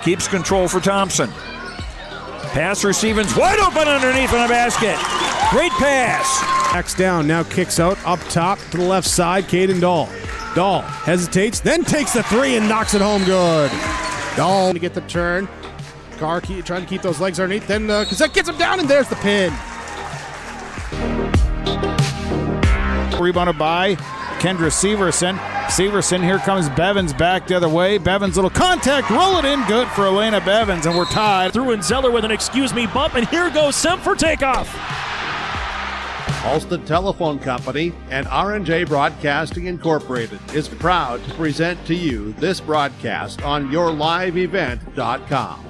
Keeps control for Thompson. Pass receiving's wide open underneath in the basket. Great pass. Backs down, now kicks out, up top to the left side, Caden Dahl. Dahl hesitates, then takes the three and knocks it home good. Dahl to get the turn. Carr trying to keep those legs underneath, then Cassette gets him down, and there's the pin. Rebounded by Kendra Severson. Severson, here comes Bevins back the other way. Bevins, little contact, roll it in, good for Elena Bevins, and we're tied. Through and Zeller with an excuse me bump, and here goes Semp for takeoff. Alston Telephone Company and R&J Broadcasting Incorporated is proud to present to you this broadcast on yourliveevent.com.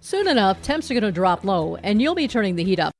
Soon enough, temps are going to drop low, and you'll be turning the heat up.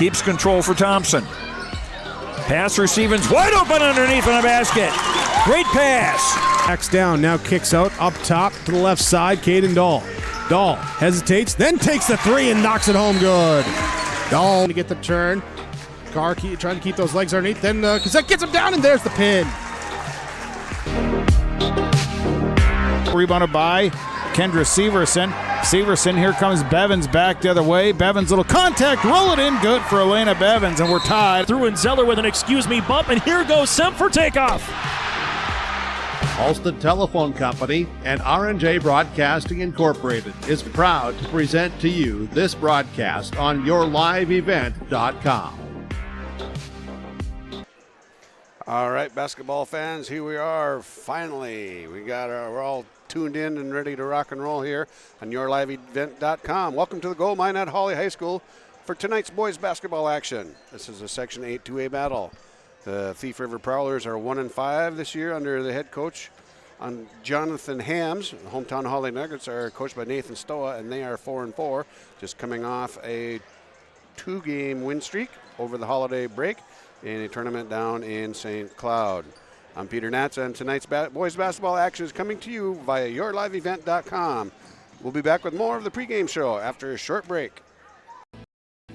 Keeps control for Thompson. Pass receiving's wide open underneath in a basket. Great pass. Backs down, now kicks out, up top to the left side, Caden Dahl. Dahl hesitates, then takes the three and knocks it home good. Dahl to get the turn. Trying to keep those legs underneath, then Cassette gets him down, and there's the pin. Rebounded by Kendra Severson. Severson, here comes Bevins back the other way. Bevins, little contact, roll it in, good for Elena Bevins, and we're tied. Through and Zeller with an excuse me bump, and here goes Semp for takeoff. Halsted Telephone Company and R&J Broadcasting Incorporated is proud to present to you this broadcast on yourliveevent.com. All right, basketball fans, here we are. Finally, we're all tuned in and ready to rock and roll here on yourliveevent.com. Welcome to the gold mine at Hawley High School for tonight's boys basketball action. This is a Section 8 2A battle. The Thief River Prowlers are 1-5 this year under the head coach Jonathan Hams. The hometown Hawley Nuggets are coached by Nathan Stoa, and they are 4-4, just coming off a 2-game win streak over the holiday break in a tournament down in St. Cloud. I'm Peter Natz, and tonight's boys basketball action is coming to you via yourliveevent.com. We'll be back with more of the pregame show after a short break.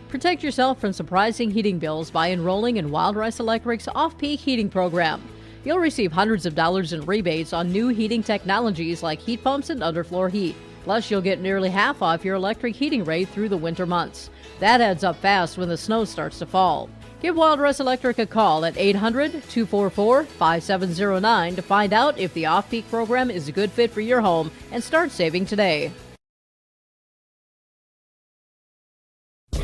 Protect yourself from surprising heating bills by enrolling in Wild Rice Electric's off-peak heating program. You'll receive hundreds of dollars in rebates on new heating technologies like heat pumps and underfloor heat. Plus, you'll get nearly half off your electric heating rate through the winter months. That adds up fast when the snow starts to fall. Give Wild Rice Electric a call at 800-244-5709 to find out if the off-peak program is a good fit for your home and start saving today.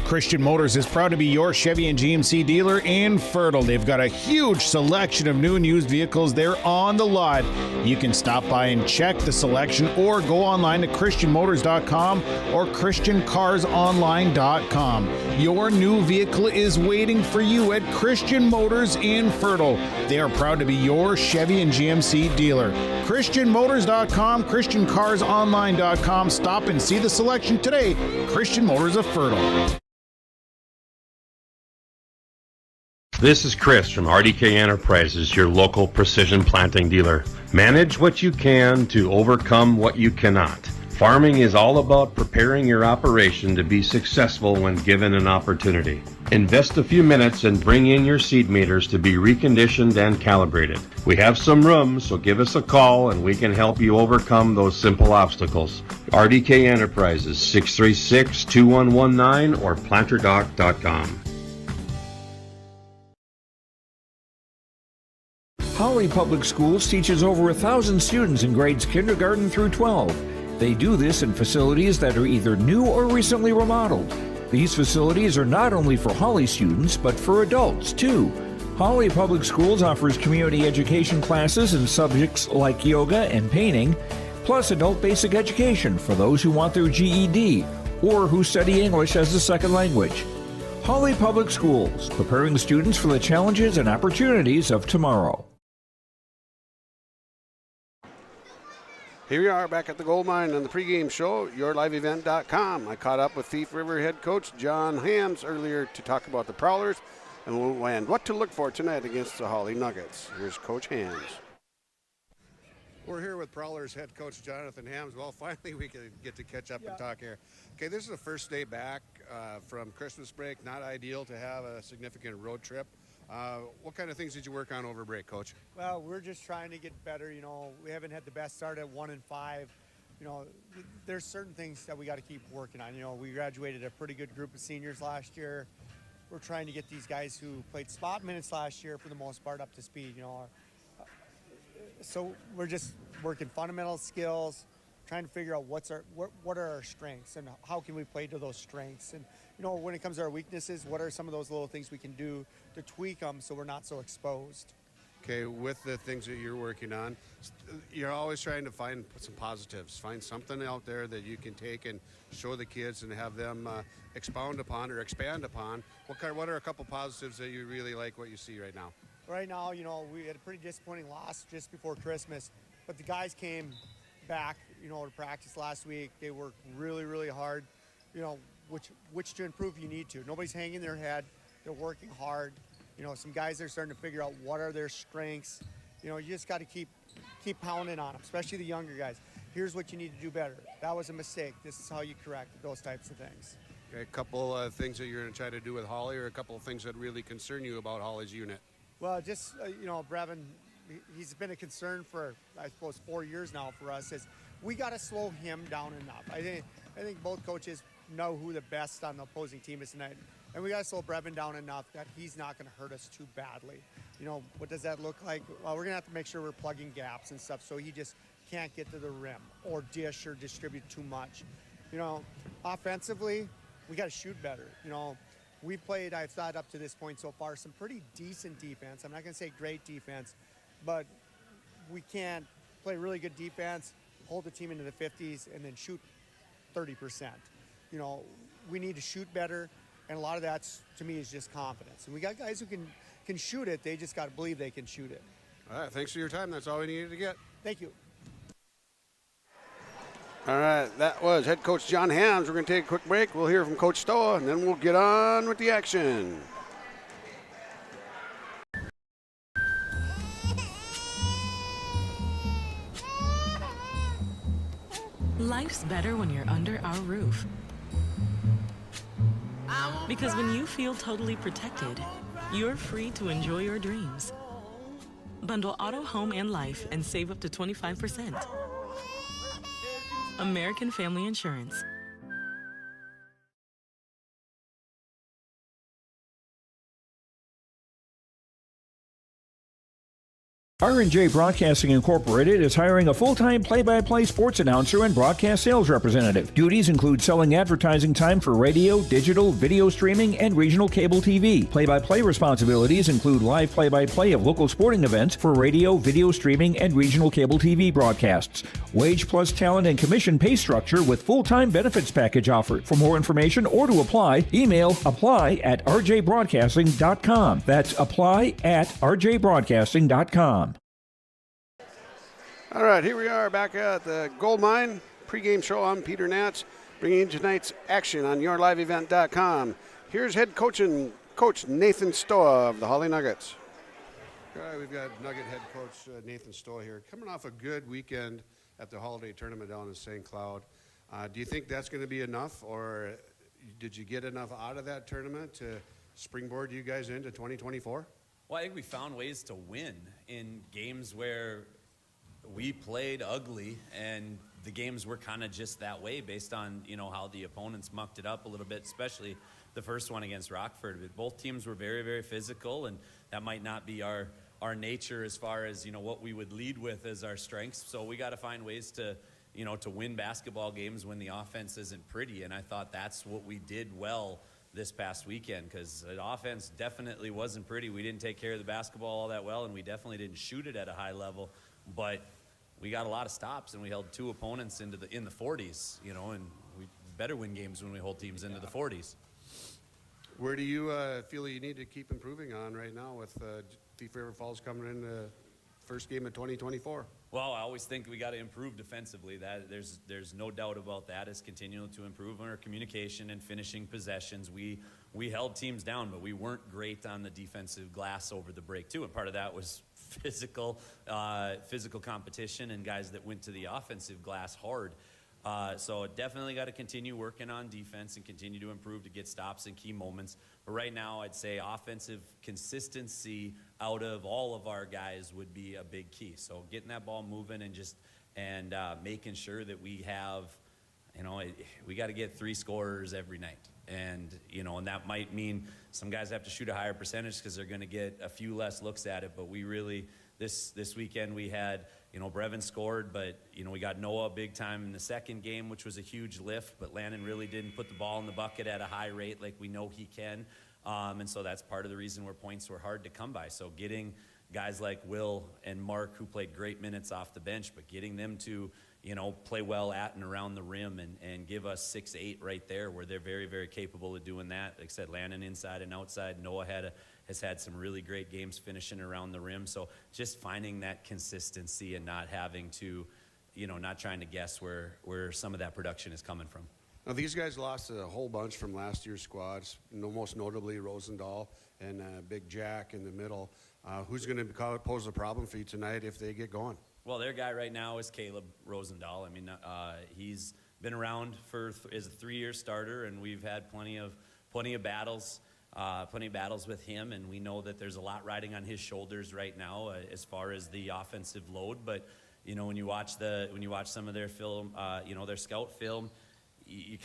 Christian Motors is proud to be your Chevy and GMC dealer in Fertile. They've got a huge selection of new and used vehicles there on the lot. You can stop by and check the selection or go online to christianmotors.com or christiancarsonline.com. Your new vehicle is waiting for you at Christian Motors in Fertile. They are proud to be your Chevy and GMC dealer. christianmotors.com, christiancarsonline.com. Stop and see the selection today. Christian Motors of Fertile. This is Chris from RDK Enterprises, your local precision planting dealer. Manage what you can to overcome what you cannot. Farming is all about preparing your operation to be successful when given an opportunity. Invest a few minutes and bring in your seed meters to be reconditioned and calibrated. We have some room, so give us a call and we can help you overcome those simple obstacles. RDK Enterprises, 636-2119 or planterdoc.com. Hawley Public Schools teaches over 1,000 students in grades kindergarten through 12. They do this in facilities that are either new or recently remodeled. These facilities are not only for Hawley students, but for adults too. Hawley Public Schools offers community education classes in subjects like yoga and painting, plus adult basic education for those who want their GED or who study English as a second language. Hawley Public Schools, preparing students for the challenges and opportunities of tomorrow. Here we are back at the gold mine on the pregame show, yourliveevent.com. I caught up with Thief River head coach John Hams earlier to talk about the Prowlers and what to look for tonight against the Hawley Nuggets. Here's Coach Hams. We're here with Prowlers head coach Jonathan Hams. Well, finally we can get to catch up and talk here. Okay, this is the first day back from Christmas break. Not ideal to have a significant road trip. What kind of things did you work on over break, Coach? Well, we're just trying to get better. You know, we haven't had the best start at 1-5. You know, there's certain things that we got to keep working on. You know, we graduated a pretty good group of seniors last year. We're trying to get these guys who played spot minutes last year, for the most part, up to speed. You know, so we're just working fundamental skills, trying to figure out what are our strengths and how can we play to those strengths. And you know, when it comes to our weaknesses, what are some of those little things we can do to tweak them so we're not so exposed? Okay, with the things that you're working on, you're always trying to find some positives. Find something out there that you can take and show the kids and have them expound upon or expand upon. What are a couple positives that you really like what you see right now? Right now, you know, we had a pretty disappointing loss just before Christmas, but the guys came back, you know, to practice last week. They worked really, really hard. You know, which to improve you need to. Nobody's hanging their head. They're working hard. You know, some guys are starting to figure out what are their strengths. You know, you just got to keep pounding on them, especially the younger guys. Here's what you need to do better. That was a mistake. This is how you correct it, those types of things. Okay, a couple things that you're going to try to do with Hawley, or a couple of things that really concern you about Hawley's unit? Well, just, you know, Brevin, he's been a concern for, I suppose, 4 years now for us, is we got to slow him down enough. I think both coaches know who the best on the opposing team is tonight. And we got to slow Brevin down enough that he's not going to hurt us too badly. You know, what does that look like? Well, we're going to have to make sure we're plugging gaps and stuff so he just can't get to the rim or dish or distribute too much. You know, offensively, we got to shoot better. You know, we played, I've thought up to this point so far, some pretty decent defense. I'm not going to say great defense, but we can't play really good defense, hold the team into the 50s, and then shoot 30%. You know, we need to shoot better. And a lot of that, to me, is just confidence. And we got guys who can shoot it. They just got to believe they can shoot it. All right, thanks for your time. That's all we needed to get. Thank you. All right, that was head coach John Hams. We're going to take a quick break. We'll hear from Coach Stoa, and then we'll get on with the action. Life's better when you're under our roof. Because when you feel totally protected, you're free to enjoy your dreams. Bundle auto, home, and life and save up to 25%. American Family Insurance. R&J Broadcasting Incorporated is hiring a full-time play-by-play sports announcer and broadcast sales representative. Duties include selling advertising time for radio, digital, video streaming, and regional cable TV. Play-by-play responsibilities include live play-by-play of local sporting events for radio, video streaming, and regional cable TV broadcasts. Wage plus talent and commission pay structure with full-time benefits package offered. For more information or to apply, email apply@rjbroadcasting.com. That's apply@rjbroadcasting.com. All right, here we are back at the Gold Mine pregame show. I'm Peter Nats, bringing you tonight's action on yourliveevent.com. Here's head coach Nathan Stoa of the Hawley Nuggets. All right, we've got Nugget head coach Nathan Stoa here, coming off a good weekend at the holiday tournament down in St. Cloud. Do you think that's going to be enough, or did you get enough out of that tournament to springboard you guys into 2024? Well, I think we found ways to win in games where we played ugly, and the games were kind of just that way based on, you know, how the opponents mucked it up a little bit, especially the first one against Rockford. But both teams were very, very physical, and that might not be our nature as far as, you know, what we would lead with as our strengths. So we got to find ways to, you know, to win basketball games when the offense isn't pretty, and I thought that's what we did well this past weekend, because the offense definitely wasn't pretty. We didn't take care of the basketball all that well, and we definitely didn't shoot it at a high level. But we got a lot of stops, and we held two opponents in the 40s, you know, and we better win games when we hold teams into the 40s. Where do you feel you need to keep improving on right now with Thief River Falls coming in the first game of 2024? Well, I always think we got to improve defensively. That there's no doubt about that. Is continuing to improve on our communication and finishing possessions. We held teams down, but we weren't great on the defensive glass over the break too. And part of that was physical competition and guys that went to the offensive glass hard. So definitely got to continue working on defense and continue to improve to get stops in key moments. But right now, I'd say offensive consistency out of all of our guys would be a big key. So getting that ball moving and making sure that we have, you know, we got to get 3 scorers every night. And, you know, and that might mean some guys have to shoot a higher percentage because they're going to get a few less looks at it. But we really, this weekend we had, you know, Brevin scored, but, you know, we got Noah big time in the second game, which was a huge lift. But Landon really didn't put the ball in the bucket at a high rate like we know he can. And so that's part of the reason where points were hard to come by. So getting guys like Will and Mark, who played great minutes off the bench, but getting them to, you know, play well at and around the rim and give us 6-8 right there, where they're very, very capable of doing that. Like I said, Landon inside and outside. Noah has had some really great games finishing around the rim. So just finding that consistency and not having to, you know, not trying to guess where some of that production is coming from. Now, these guys lost a whole bunch from last year's squads, most notably Rosendahl and Big Jack in the middle. Who's going to pose a problem for you tonight if they get going? Well, their guy right now is Caleb Rosendahl. I mean, he's been around as a 3-year starter, and we've had plenty of battles with him, and we know that there's a lot riding on his shoulders right now as far as the offensive load. But when you watch some of their film, their scout film, you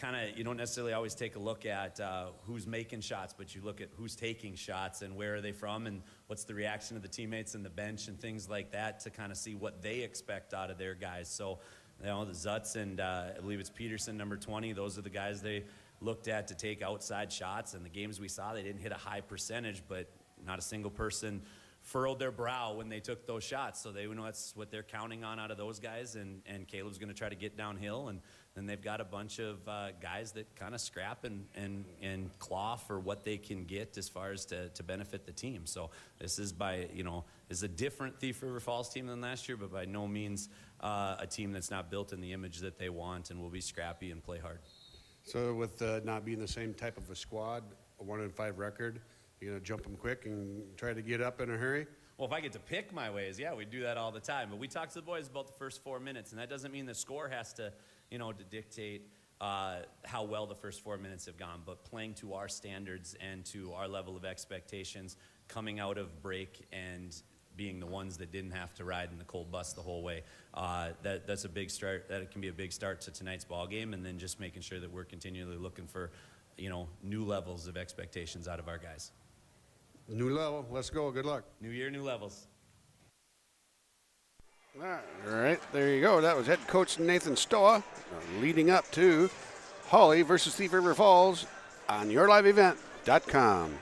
don't necessarily always take a look at who's making shots, but you look at who's taking shots and where are they from and what's the reaction of the teammates and the bench and things like that to kind of see what they expect out of their guys. So, the Zutz and I believe it's Peterson, number 20, those are the guys they looked at to take outside shots. And the games we saw, they didn't hit a high percentage, but not a single person furrowed their brow when they took those shots. So they know that's what they're counting on out of those guys, and Caleb's going to try to get downhill, and then they've got a bunch of guys that kind of scrap and claw for what they can get as far as to benefit the team. So this is is a different Thief River Falls team than last year, but by no means a team that's not built in the image that they want and will be scrappy and play hard. So with not being the same type of a squad, a 1-5 record, you're going to jump them quick and try to get up in a hurry? Well, if I get to pick my ways, yeah, we do that all the time. But we talk to the boys about the first 4 minutes, and that doesn't mean the score has to, to dictate how well the first 4 minutes have gone. But playing to our standards and to our level of expectations, coming out of break and being the ones that didn't have to ride in the cold bus the whole way, that's a big start. That can be a big start to tonight's ball game, and then just making sure that we're continually looking for, new levels of expectations out of our guys. New level. Let's go. Good luck. New year, new levels. All right, there you go. That was head coach Nathan Stoa leading up to Hawley versus Thief River Falls on yourliveevent.com.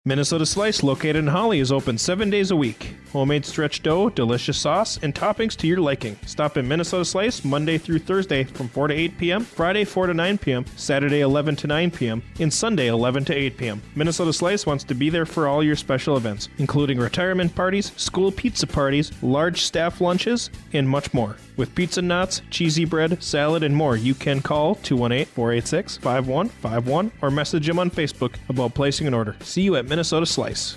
Minnesota Slice, located in Hawley, is open 7 days a week. Homemade stretch dough, delicious sauce, and toppings to your liking. Stop in Minnesota Slice Monday through Thursday from 4 to 8 p.m., Friday 4 to 9 p.m., Saturday 11 to 9 p.m., and Sunday 11 to 8 p.m. Minnesota Slice wants to be there for all your special events, including retirement parties, school pizza parties, large staff lunches, and much more. With pizza knots, cheesy bread, salad, and more, you can call 218-486-5151 or message him on Facebook about placing an order. See you at Minnesota Slice.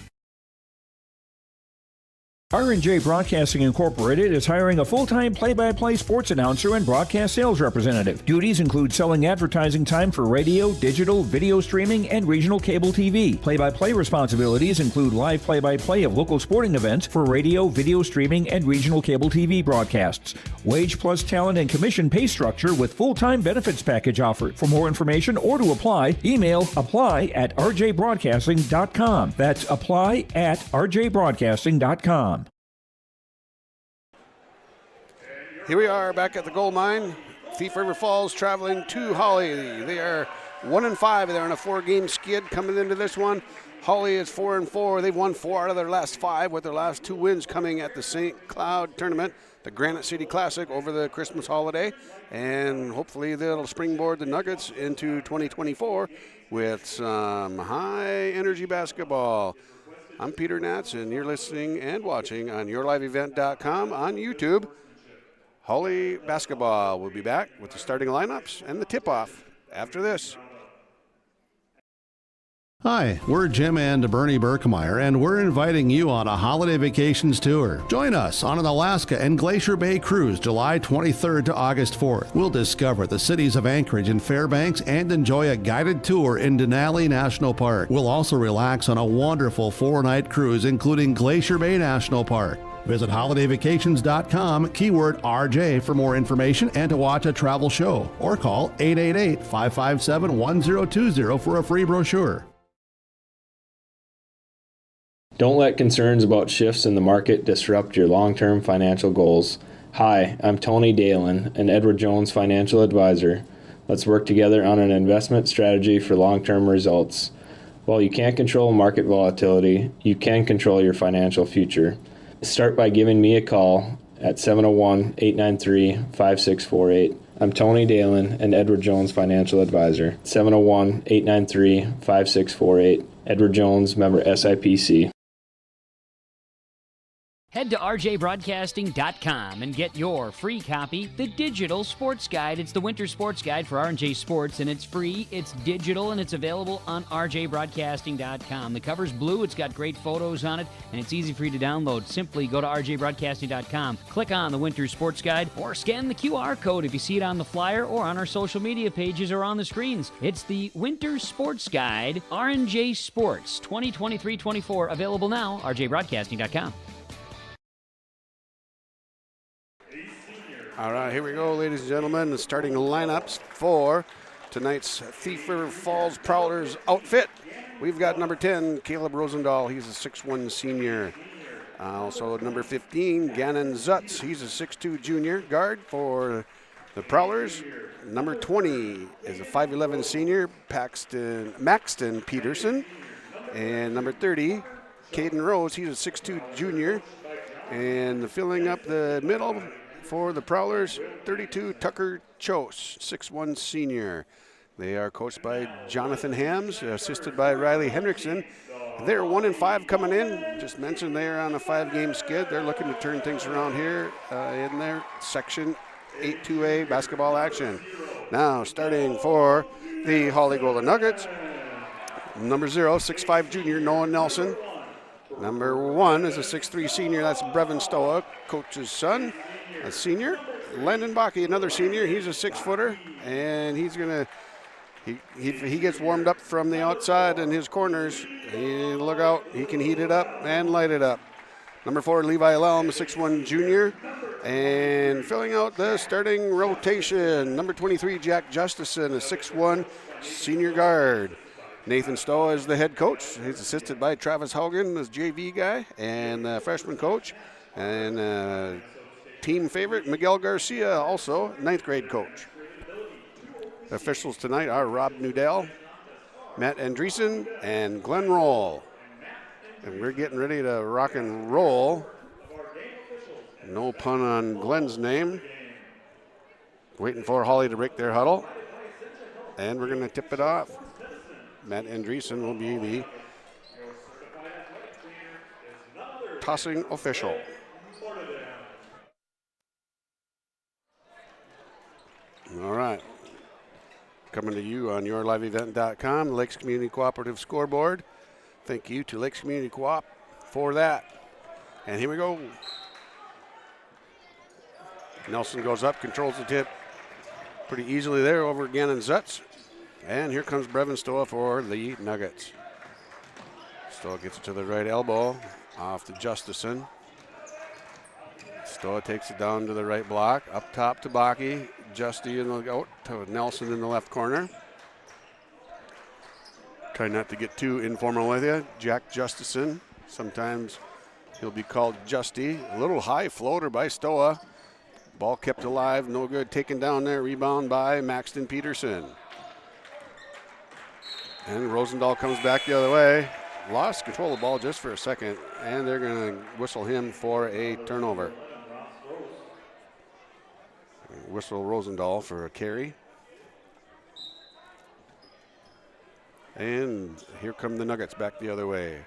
R&J Broadcasting Incorporated is hiring a full-time play-by-play sports announcer and broadcast sales representative. Duties include selling advertising time for radio, digital, video streaming, and regional cable TV. Play-by-play responsibilities include live play-by-play of local sporting events for radio, video streaming, and regional cable TV broadcasts. Wage plus talent and commission pay structure with full-time benefits package offered. For more information or to apply, email apply@rjbroadcasting.com. That's apply@rjbroadcasting.com. Here we are back at the gold mine. Thief River Falls traveling to Hawley. They are 1-5. They're on a 4-game skid coming into this one. Hawley is 4-4. They've won 4 out of their last 5, with their last 2 wins coming at the St. Cloud tournament, the Granite City Classic over the Christmas holiday. And hopefully they'll springboard the Nuggets into 2024 with some high-energy basketball. I'm Peter Natz, and you're listening and watching on yourliveevent.com on YouTube. Hawley basketball will be back with the starting lineups and the tip-off after this. Hi, we're Jim and Bernie Berkemeyer, and we're inviting you on a holiday vacations tour. Join us on an Alaska and Glacier Bay cruise July 23rd to August 4th. We'll discover the cities of Anchorage and Fairbanks and enjoy a guided tour in Denali National Park. We'll also relax on a wonderful 4-night cruise, including Glacier Bay National Park. Visit holidayvacations.com, keyword RJ for more information and to watch a travel show, or call 888-557-1020 for a free brochure. Don't let concerns about shifts in the market disrupt your long-term financial goals. Hi, I'm Tony Dalen, an Edward Jones financial advisor. Let's work together on an investment strategy for long-term results. While you can't control market volatility, you can control your financial future. Start by giving me a call at 701-893-5648. I'm Tony Dalen, an Edward Jones financial advisor. 701-893-5648. Edward Jones, member SIPC. Head to rjbroadcasting.com and get your free copy, The Digital Sports Guide. It's the winter sports guide for R&J Sports, and it's free, it's digital, and it's available on rjbroadcasting.com. The cover's blue, it's got great photos on it, and it's easy for you to download. Simply go to rjbroadcasting.com, click on the winter sports guide, or scan the QR code if you see it on the flyer or on our social media pages or on the screens. It's the winter sports guide, R&J Sports 2023-24, available now, rjbroadcasting.com. All right, here we go, ladies and gentlemen. The starting lineups for tonight's Thief Falls Prowlers outfit. We've got number 10, Caleb Rosendahl. He's a 6'1 senior. Also number 15, Gannon Zutz. He's a 6'2 junior guard for the Prowlers. Number 20 is a 5'11 senior, Maxton Peterson. And number 30, Caden Rose. He's a 6'2 junior. And filling up the middle for the Prowlers, 32, Tucker Chose, 6'1 senior. They are coached by Jonathan Hams, assisted by Riley Hendrickson. They're 1-5 coming in. Just mentioned they're on a 5-game skid. They're looking to turn things around here in their Section 8-2A basketball action. Now starting for the Hawley Golden Nuggets, number 0, 6'5 junior, Noah Nelson. Number 1 is a 6'3 senior, that's Brevin Stoa, coach's son. A senior, Landon Bakke, another senior. He's a 6-footer, and he's gonna. He gets warmed up from the outside in his corners. Look out, he can heat it up and light it up. Number 4, Levi Lelm, a 6'1 junior, and filling out the starting rotation. Number 23, Jack Justison, a 6'1 senior guard. Nathan Stoa is the head coach. He's assisted by Travis Haugen, as JV guy, and freshman coach, and. Team favorite, Miguel Garcia, also 9th grade coach. The officials tonight are Rob Nudell, Matt Andreessen, and Glenn Roll. And we're getting ready to rock and roll. No pun on Glenn's name. Waiting for Hawley to break their huddle. And we're going to tip it off. Matt Andreessen will be the tossing official. All right. Coming to you on yourliveevent.com, the Lakes Community Cooperative scoreboard. Thank you to Lakes Community Co-op for that. And here we go. Nelson goes up, controls the tip pretty easily there over Gannon Zutz. And here comes Brevin Stoa for the Nuggets. Stoa gets it to the right elbow, off to Justison. Stoa takes it down to the right block, up top to Bakke. Justy out to Nelson in the left corner. Try not to get too informal with you. Jack Justison. Sometimes he'll be called Justy. A little high floater by Stoa. Ball kept alive, no good. Taken down there, rebound by Maxton Peterson. And Rosendahl comes back the other way. Lost control of the ball just for a second, and they're going to whistle him for a turnover. Whistle Rosendahl for a carry. And here come the Nuggets back the other way.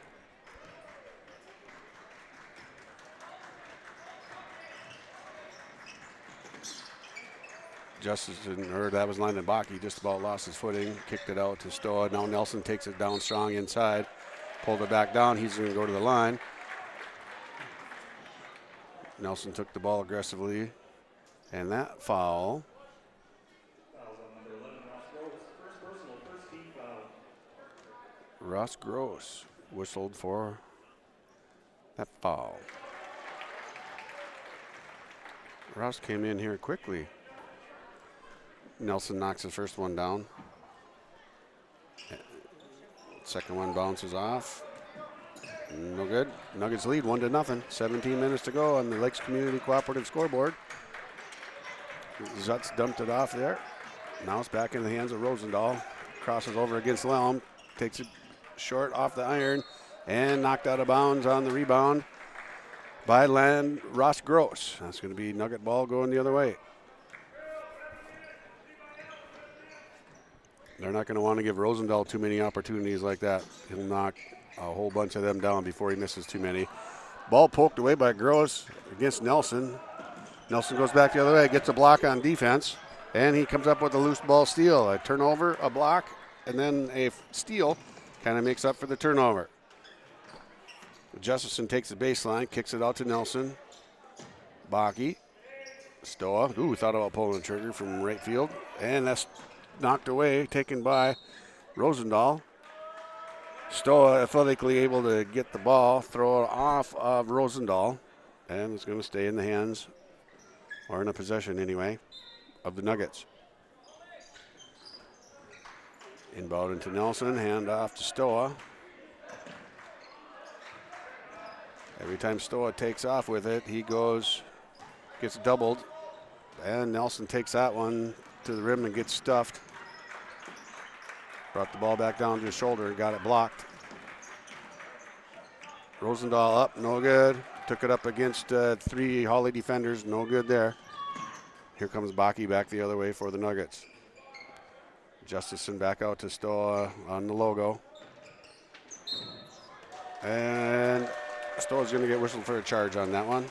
That was Landon Bakke, just about lost his footing, kicked it out to Stoa. Now Nelson takes it down strong inside, pulled it back down. He's going to go to the line. Nelson took the ball aggressively. And that foul. Ross Gross whistled for that foul. Ross came in here quickly. Nelson knocks the first one down. Second one bounces off. No good. Nuggets lead 1-0. 17 minutes to go on the Lakes Community Cooperative scoreboard. Zutz dumped it off there. Now it's back in the hands of Rosendahl. Crosses over against Lelm. Takes it short off the iron and knocked out of bounds on the rebound by Ross Gross. That's going to be Nugget ball going the other way. They're not going to want to give Rosendahl too many opportunities like that. He'll knock a whole bunch of them down before he misses too many. Ball poked away by Gross against Nelson. Nelson goes back the other way, gets a block on defense, and he comes up with a loose ball steal. A turnover, a block, and then a steal kind of makes up for the turnover. Justison takes the baseline, kicks it out to Nelson. Baki. Stoa. Ooh, thought about pulling the trigger from right field. And that's knocked away, taken by Rosendahl. Stoa athletically able to get the ball, throw it off of Rosendahl, and it's going to stay in the hands, or in a possession anyway, of the Nuggets. Inbound into Nelson, hand off to Stoa. Every time Stoa takes off with it, he gets doubled, and Nelson takes that one to the rim and gets stuffed. Brought the ball back down to his shoulder and got it blocked. Rosendahl up, no good. Took it up against 3 Hawley defenders, no good there. Here comes Baki back the other way for the Nuggets. Justison back out to Stoa on the logo. And Stoa's going to get whistled for a charge on that one.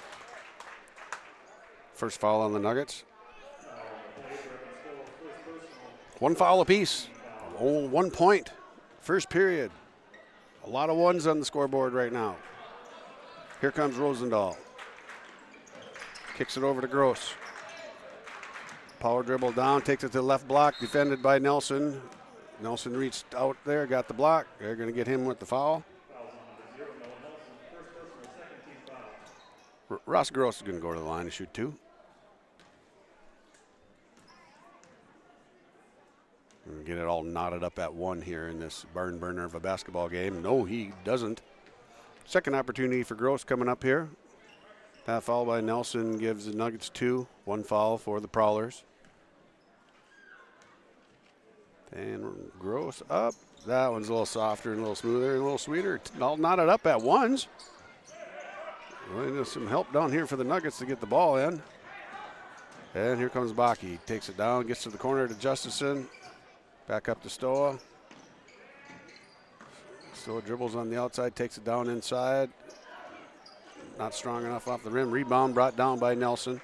First foul on the Nuggets. 1 foul apiece. Oh, 1 point. First period. A lot of ones on the scoreboard right now. Here comes Rosendahl. Kicks it over to Gross. Power dribble down, takes it to the left block, defended by Nelson. Nelson reached out there, got the block. They're going to get him with the foul. Ross Gross is going to go to the line and shoot 2. Get it all knotted up at 1 here in this barn burner of a basketball game. No, he doesn't. Second opportunity for Gross coming up here. That foul by Nelson gives the Nuggets 2. 1 foul for the Prowlers. And Gross up. That one's a little softer and a little smoother and a little sweeter. All knotted up at 1s. Well, there's some help down here for the Nuggets to get the ball in. And here comes Baki. Takes it down, gets to the corner to Justison. Back up to Stoa. Stoa dribbles on the outside, takes it down inside. Not strong enough off the rim. Rebound brought down by Nelson.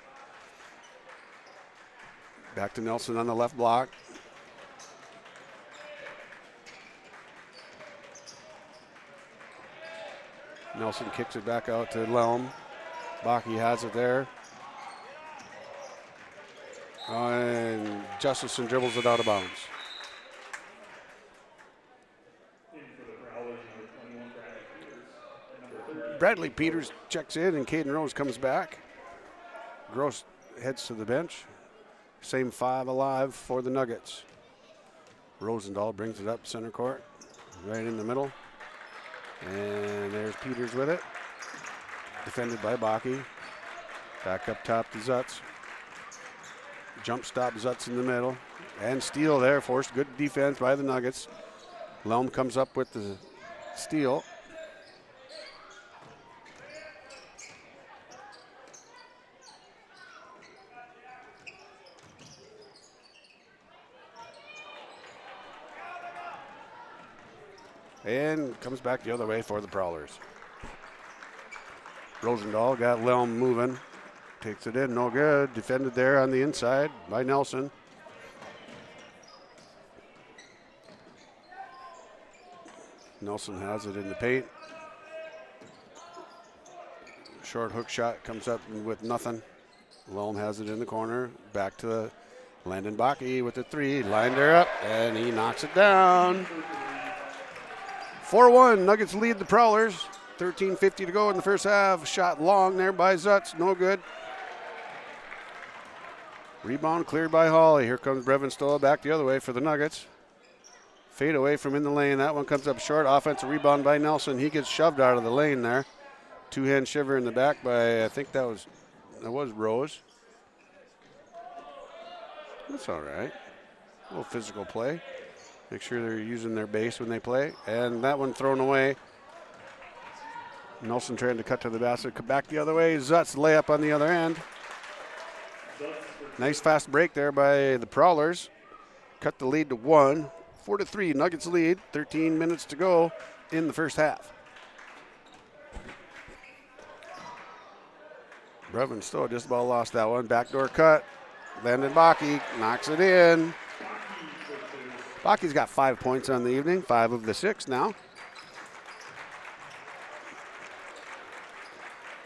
Back to Nelson on the left block. Nelson kicks it back out to Lelm. Baki has it there. And Justison dribbles it out of bounds. Bradley Peters checks in and Caden Rose comes back. Gross heads to the bench. Same 5 alive for the Nuggets. Rosendahl brings it up center court, right in the middle. And there's Peters with it. Defended by Baki. Back up top to Zutz. Jump stop Zutz in the middle. And steal there, forced good defense by the Nuggets. Lelm comes up with the steal. And comes back the other way for the Prowlers. Rosendahl got Lelm moving. Takes it in, no good. Defended there on the inside by Nelson. Nelson has it in the paint. Short hook shot comes up with nothing. Lelm has it in the corner. Back to Landon Baki with the 3. Lined her up, and he knocks it down. 4-1, Nuggets lead the Prowlers. 13:50 to go in the first half. Shot long there by Zutz, no good. Rebound cleared by Hawley. Here comes Brevin Stoa back the other way for the Nuggets. Fade away from in the lane. That one comes up short. Offensive rebound by Nelson. He gets shoved out of the lane there. 2-hand shiver in the back by, I think that was Rose. That's all right. A little physical play. Make sure they're using their base when they play. And that one thrown away. Nelson trying to cut to the basket. Back the other way. Zutz layup on the other end. Nice fast break there by the Prowlers. Cut the lead to 1. 4-3, Nuggets lead. 13 minutes to go in the first half. Brevin Stowe just about lost that one. Backdoor cut. Landon Bakke knocks it in. Bakke's got 5 points on the evening, 5 of the 6 now.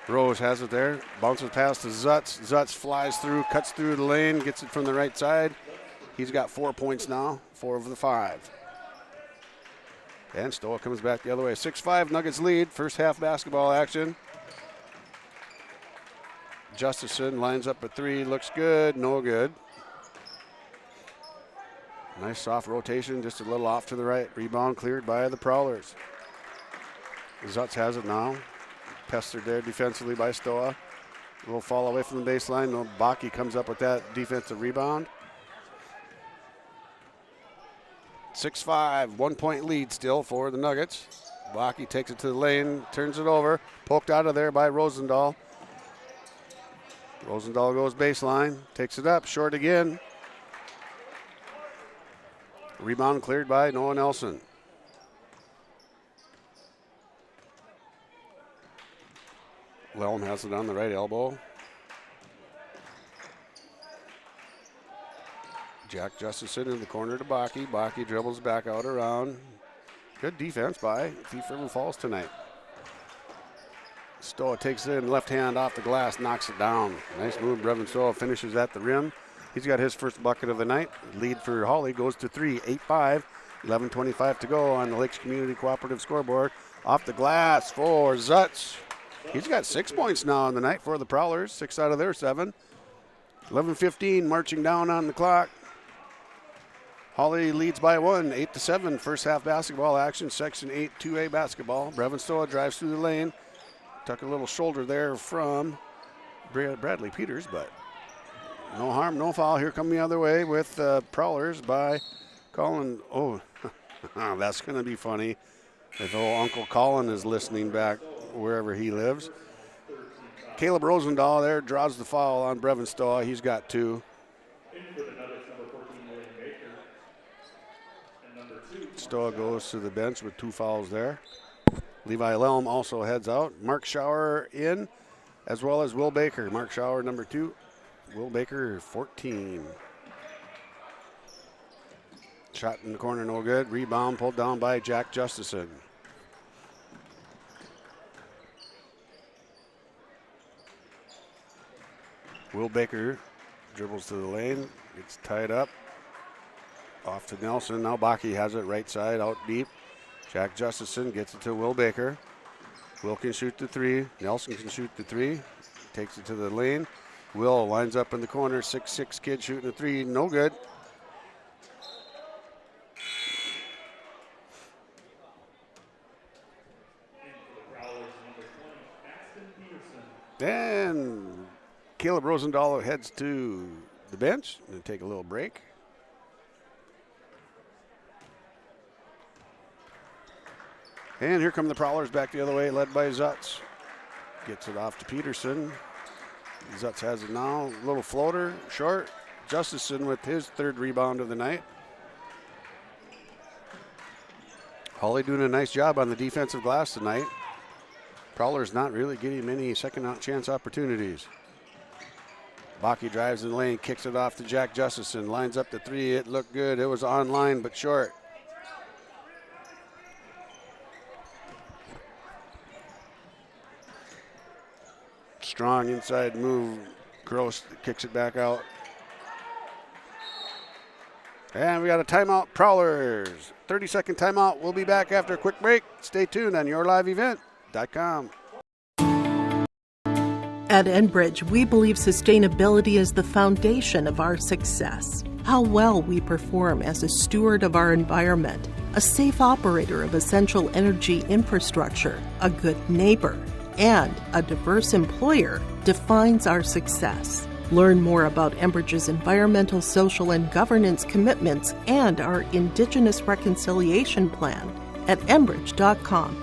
Rose has it there. Bounces past to Zutz. Zutz flies through, cuts through the lane, gets it from the right side. He's got 4 points now, 4 of the 5. And Stowe comes back the other way. 6-5 Nuggets lead. First half basketball action. Justison lines up a 3. Looks good. No good. Nice soft rotation. Just a little off to the right. Rebound cleared by the Prowlers. Zutz has it now. Pestered there defensively by Stowe. A little fall away from the baseline. No, Bakke comes up with that defensive rebound. 6-5, 1 point lead still for the Nuggets. Bakke takes it to the lane, turns it over, poked out of there by Rosendahl. Rosendahl goes baseline, takes it up, short again. Rebound cleared by Noah Nelson. Lelm has it on the right elbow. Jack Justison in the corner to Bakke. Bakke dribbles back out around. Good defense by Thief River Falls tonight. Stowe takes it in, left hand off the glass, knocks it down. Nice move. Brevin Stowe finishes at the rim. He's got his first bucket of the night. Lead for Hawley goes to 3, 8-5. 11:25 to go on the Lakes Community Cooperative scoreboard. Off the glass for Zutz. He's got 6 points now on the night for the Prowlers. 6 out of their 7. 11:15 marching down on the clock. Hawley leads by 1, 8-7. First half basketball action, Section 8 2A basketball. Brevin Stowe drives through the lane. Took a little shoulder there from Bradley Peters, but no harm, no foul. Here come the other way with Prowlers by Colin. Oh, that's going to be funny if old Uncle Colin is listening back wherever he lives. Caleb Rosendahl there draws the foul on Brevin Stowe. He's got 2. Stowe goes to the bench with 2 fouls there. Levi Lelm also heads out. Mark Schauer in, as well as Will Baker. Mark Schauer, number 2. Will Baker, 14. Shot in the corner, no good. Rebound pulled down by Jack Justison. Will Baker dribbles to the lane, gets tied up. Off to Nelson. Now Bakke has it right side, out deep. Jack Justison gets it to Will Baker. Will can shoot the 3. Nelson can shoot the 3. Takes it to the lane. Will lines up in the corner. 6'6" kid shooting a 3. No good. And Caleb Rosendahl heads to the bench and take a little break. And here come the Prowlers back the other way, led by Zutz. Gets it off to Peterson. Zutz has it now. Little floater, short. Justison with his 3rd rebound of the night. Hawley doing a nice job on the defensive glass tonight. Prowlers not really getting many second chance opportunities. Bakke drives in the lane, kicks it off to Jack Justison. Lines up the 3. It looked good. It was online, but short. Strong inside move. Gross kicks it back out. And we got a timeout, Prowlers. 30-second timeout. We'll be back after a quick break. Stay tuned on yourliveevent.com. At Enbridge, we believe sustainability is the foundation of our success. How well we perform as a steward of our environment, a safe operator of essential energy infrastructure, a good neighbor, and a diverse employer defines our success. Learn more about Enbridge's environmental, social, and governance commitments and our Indigenous Reconciliation Plan at enbridge.com.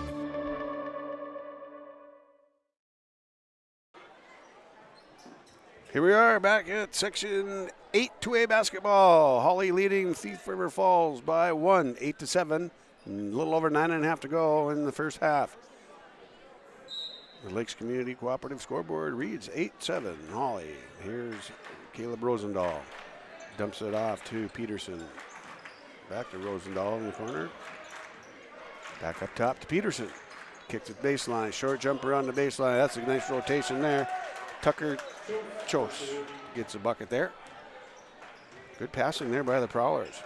Here we are back at Section 8 2A basketball. Hawley leading Thief River Falls by 1, 8-7. A little over 9.5 to go in the first half. The Lakes Community Cooperative scoreboard reads 8-7 Hawley. Here's Caleb Rosendahl. Dumps it off to Peterson. Back to Rosendahl in the corner. Back up top to Peterson. Kicks it baseline. Short jumper on the baseline. That's a nice rotation there. Tucker Chose gets a bucket there. Good passing there by the Prowlers.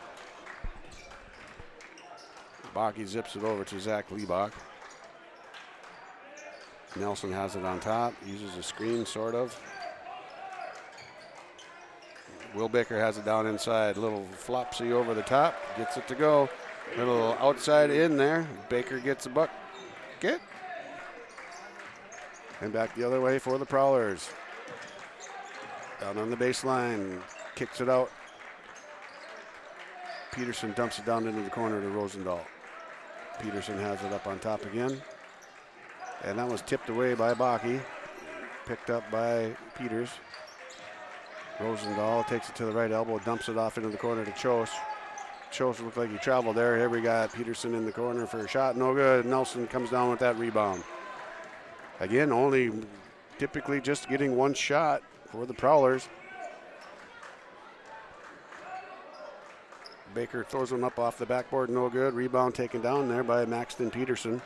Baki zips it over to Zach Liebach. Nelson has it on top, uses a screen, sort of. Will Baker has it down inside, little flopsy over the top, gets it to go. Little outside in there, Baker gets a bucket. And back the other way for the Prowlers. Down on the baseline, kicks it out. Peterson dumps it down into the corner to Rosendahl. Peterson has it up on top again. And that was tipped away by Baki. Picked up by Peters. Rosendahl takes it to the right elbow, dumps it off into the corner to Chose. Chose looked like he traveled there. Here we got Peterson in the corner for a shot. No good. Nelson comes down with that rebound. Again, only typically just getting one shot for the Prowlers. Baker throws one up off the backboard. No good. Rebound taken down there by Maxton Peterson.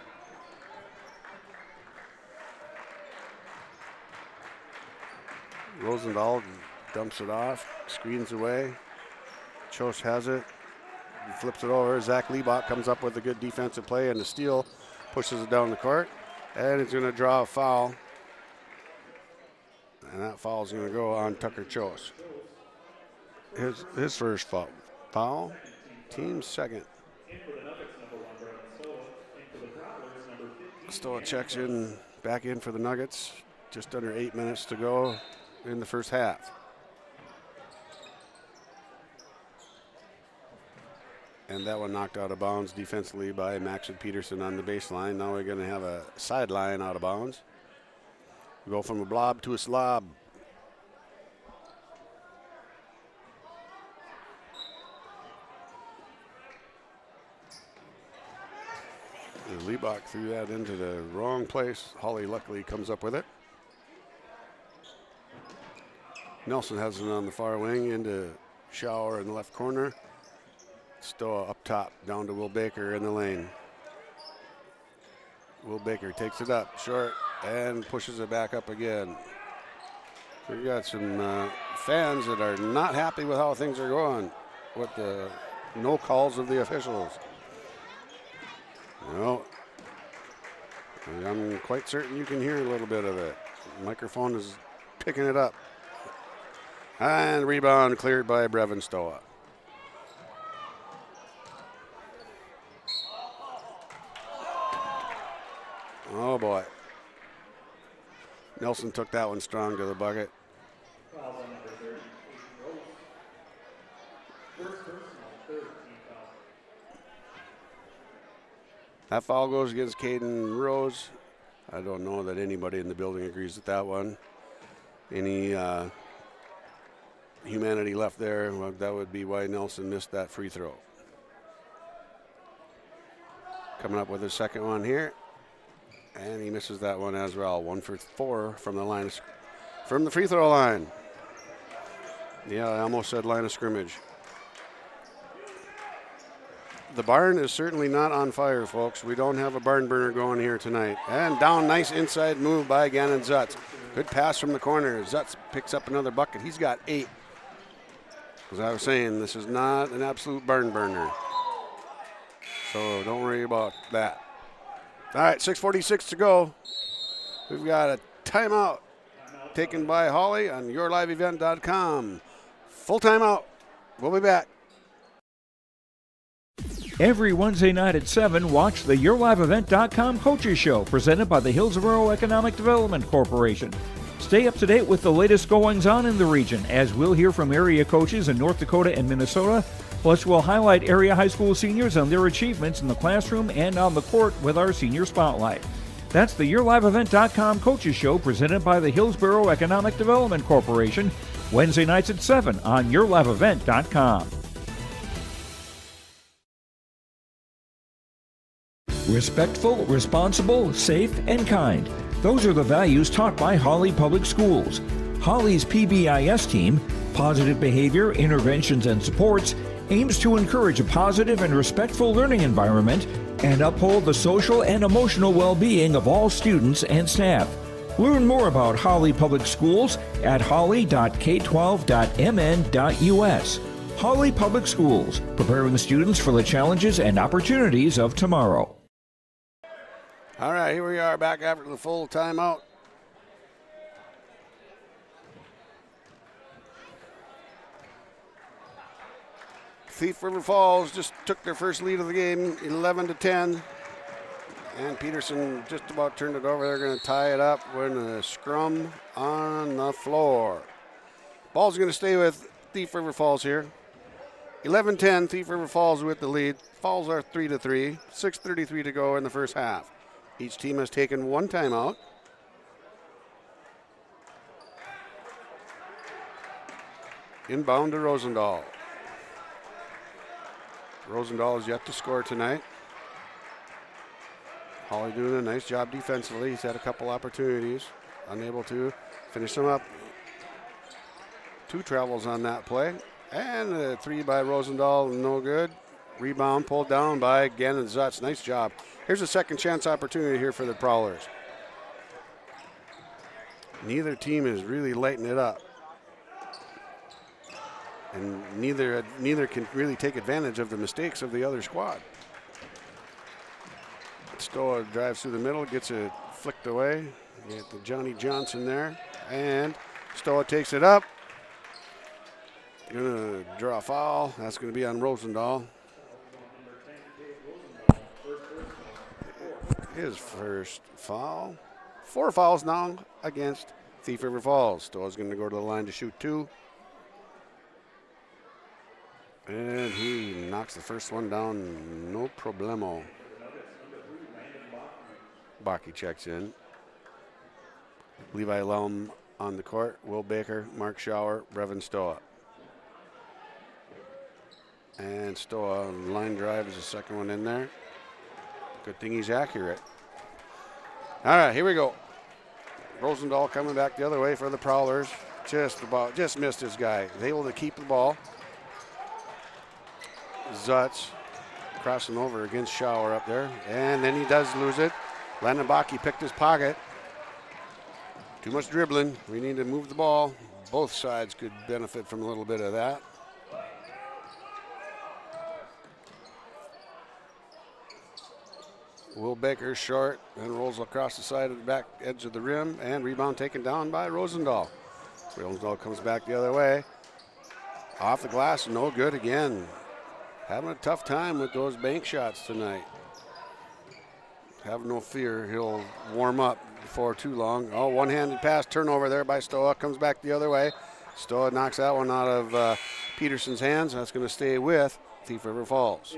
Rosendahl dumps it off, screens away. Chose has it, he flips it over. Zach Liebach comes up with a good defensive play and the steal, pushes it down the court, and it's going to draw a foul. And that foul is going to go on Tucker Chose. His first foul, team's second. Stoa checks in, back in for the Nuggets. Just under 8 minutes to go in the first half. And that one knocked out of bounds defensively by Maxton Peterson on the baseline. Now we're going to have a sideline out of bounds. We go from a blob to a slob. And Liebach threw that into the wrong place. Hawley luckily comes up with it. Nelson has it on the far wing into Schauer in the left corner. Stoa up top, down to Will Baker in the lane. Will Baker takes it up, short, and pushes it back up again. We've got some fans that are not happy with how things are going with the no calls of the officials. Well, I'm quite certain you can hear a little bit of it. The microphone is picking it up. And rebound cleared by Brevin Stoa. Oh boy. Nelson took that one strong to the bucket. That foul goes against Caden Rose. I don't know that anybody in the building agrees with that one. Any humanity left there, well, that would be why Nelson missed that free throw. Coming up with his second one here. And he misses that one as well. 1 for 4 from the free throw line. Yeah, I almost said line of scrimmage. The barn is certainly not on fire, folks. We don't have a barn burner going here tonight. And down, nice inside move by Gannon Zutz. Good pass from the corner. Zutz picks up another bucket. He's got 8. As I was saying, this is not an absolute barn burner. So don't worry about that. All right, 6:46 to go. We've got a timeout taken by Hawley on yourliveevent.com. Full timeout. We'll be back. Every Wednesday night at 7, watch the YourLiveEvent.com Coaches Show presented by the Hillsborough Economic Development Corporation. Stay up to date with the latest goings-on in the region, as we'll hear from area coaches in North Dakota and Minnesota. Plus, we'll highlight area high school seniors and their achievements in the classroom and on the court with our Senior Spotlight. That's the YourLiveEvent.com Coaches Show presented by the Hillsborough Economic Development Corporation, Wednesday nights at 7 on YourLiveEvent.com. Respectful, responsible, safe, and kind. Those are the values taught by Hawley Public Schools. Hawley's PBIS team, Positive Behavior, Interventions and Supports, aims to encourage a positive and respectful learning environment and uphold the social and emotional well-being of all students and staff. Learn more about Hawley Public Schools at hawley.k12.mn.us. Hawley Public Schools, preparing students for the challenges and opportunities of tomorrow. All right, here we are back after the full timeout. Thief River Falls just took their first lead of the game, 11-10. And Peterson just about turned it over. They're going to tie it up with a scrum on the floor. Ball's going to stay with Thief River Falls here. 11-10, Thief River Falls with the lead. Falls are 3-3, 6:33 to go in the first half. Each team has taken one timeout. Inbound to Rosendahl. Rosendahl is yet to score tonight. Hawley doing a nice job defensively. He's had a couple opportunities, unable to finish them up. 2 travels on that play. And a 3 by Rosendahl, no good. Rebound pulled down by Gannon Zutz. Nice job. Here's a second chance opportunity here for the Prowlers. Neither team is really lighting it up. And neither can really take advantage of the mistakes of the other squad. Stoa drives through the middle, gets it flicked away. You get the Johnny Johnson there. And Stoa takes it up. Gonna draw a foul. That's gonna be on Rosendahl. His first foul. 4 fouls now against Thief River Falls. Stoa's gonna go to the line to shoot 2. And he knocks the first one down, no problemo. Baki checks in. Levi Lelm on the court. Will Baker, Mark Schauer, Brevin Stoa. And Stoa, line drive is the second one in there. Good thing he's accurate. All right, here we go. Rosendahl coming back the other way for the Prowlers. Just missed his guy. He's able to keep the ball. Zutz crossing over against Schauer up there. And then he does lose it. Landon Baki picked his pocket. Too much dribbling. We need to move the ball. Both sides could benefit from a little bit of that. Will Baker short and rolls across the side of the back edge of the rim, and rebound taken down by Rosendahl. Rosendahl comes back the other way. Off the glass, no good again. Having a tough time with those bank shots tonight. Have no fear, he'll warm up before too long. Oh, one-handed pass, turnover there by Stoa, comes back the other way. Stoa knocks that one out of Peterson's hands. That's going to stay with Thief River Falls.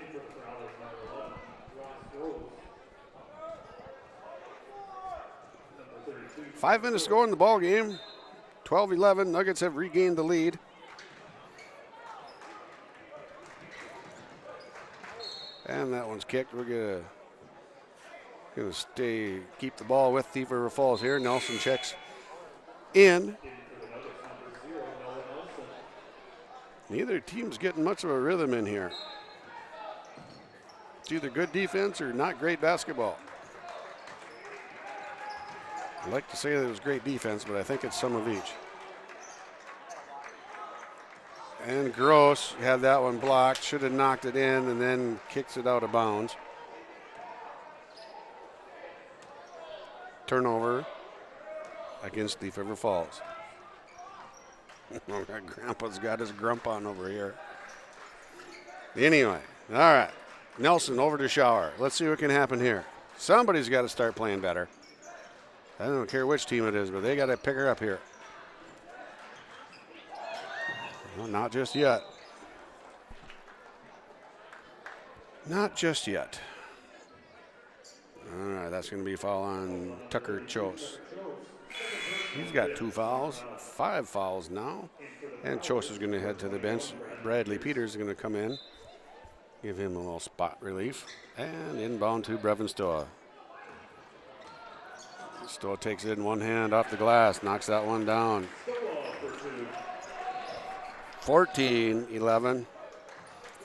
Five minutes to go in the ball game. 12-11. Nuggets have regained the lead. And that one's kicked. We're gonna keep the ball with Thief River Falls here. Nelson checks in. Neither team's getting much of a rhythm in here. It's either good defense or not great basketball. I'd like to say that it was great defense, but I think it's some of each. And Gross had that one blocked, should have knocked it in, and then kicks it out of bounds. Turnover against Thief River Falls. Grandpa's got his grump on over here. Anyway, all right. Nelson over to Schauer. Let's see what can happen here. Somebody's got to start playing better. I don't care which team it is, but they got to pick her up here. Well, not just yet. Not just yet. All right, that's going to be a foul on Tucker Chose. He's got 2 fouls, 5 fouls now. And Chose is going to head to the bench. Bradley Peters is going to come in, give him a little spot relief. And inbound to Brevin Stoa. Stowe takes it in one hand off the glass, knocks that one down. 14-11.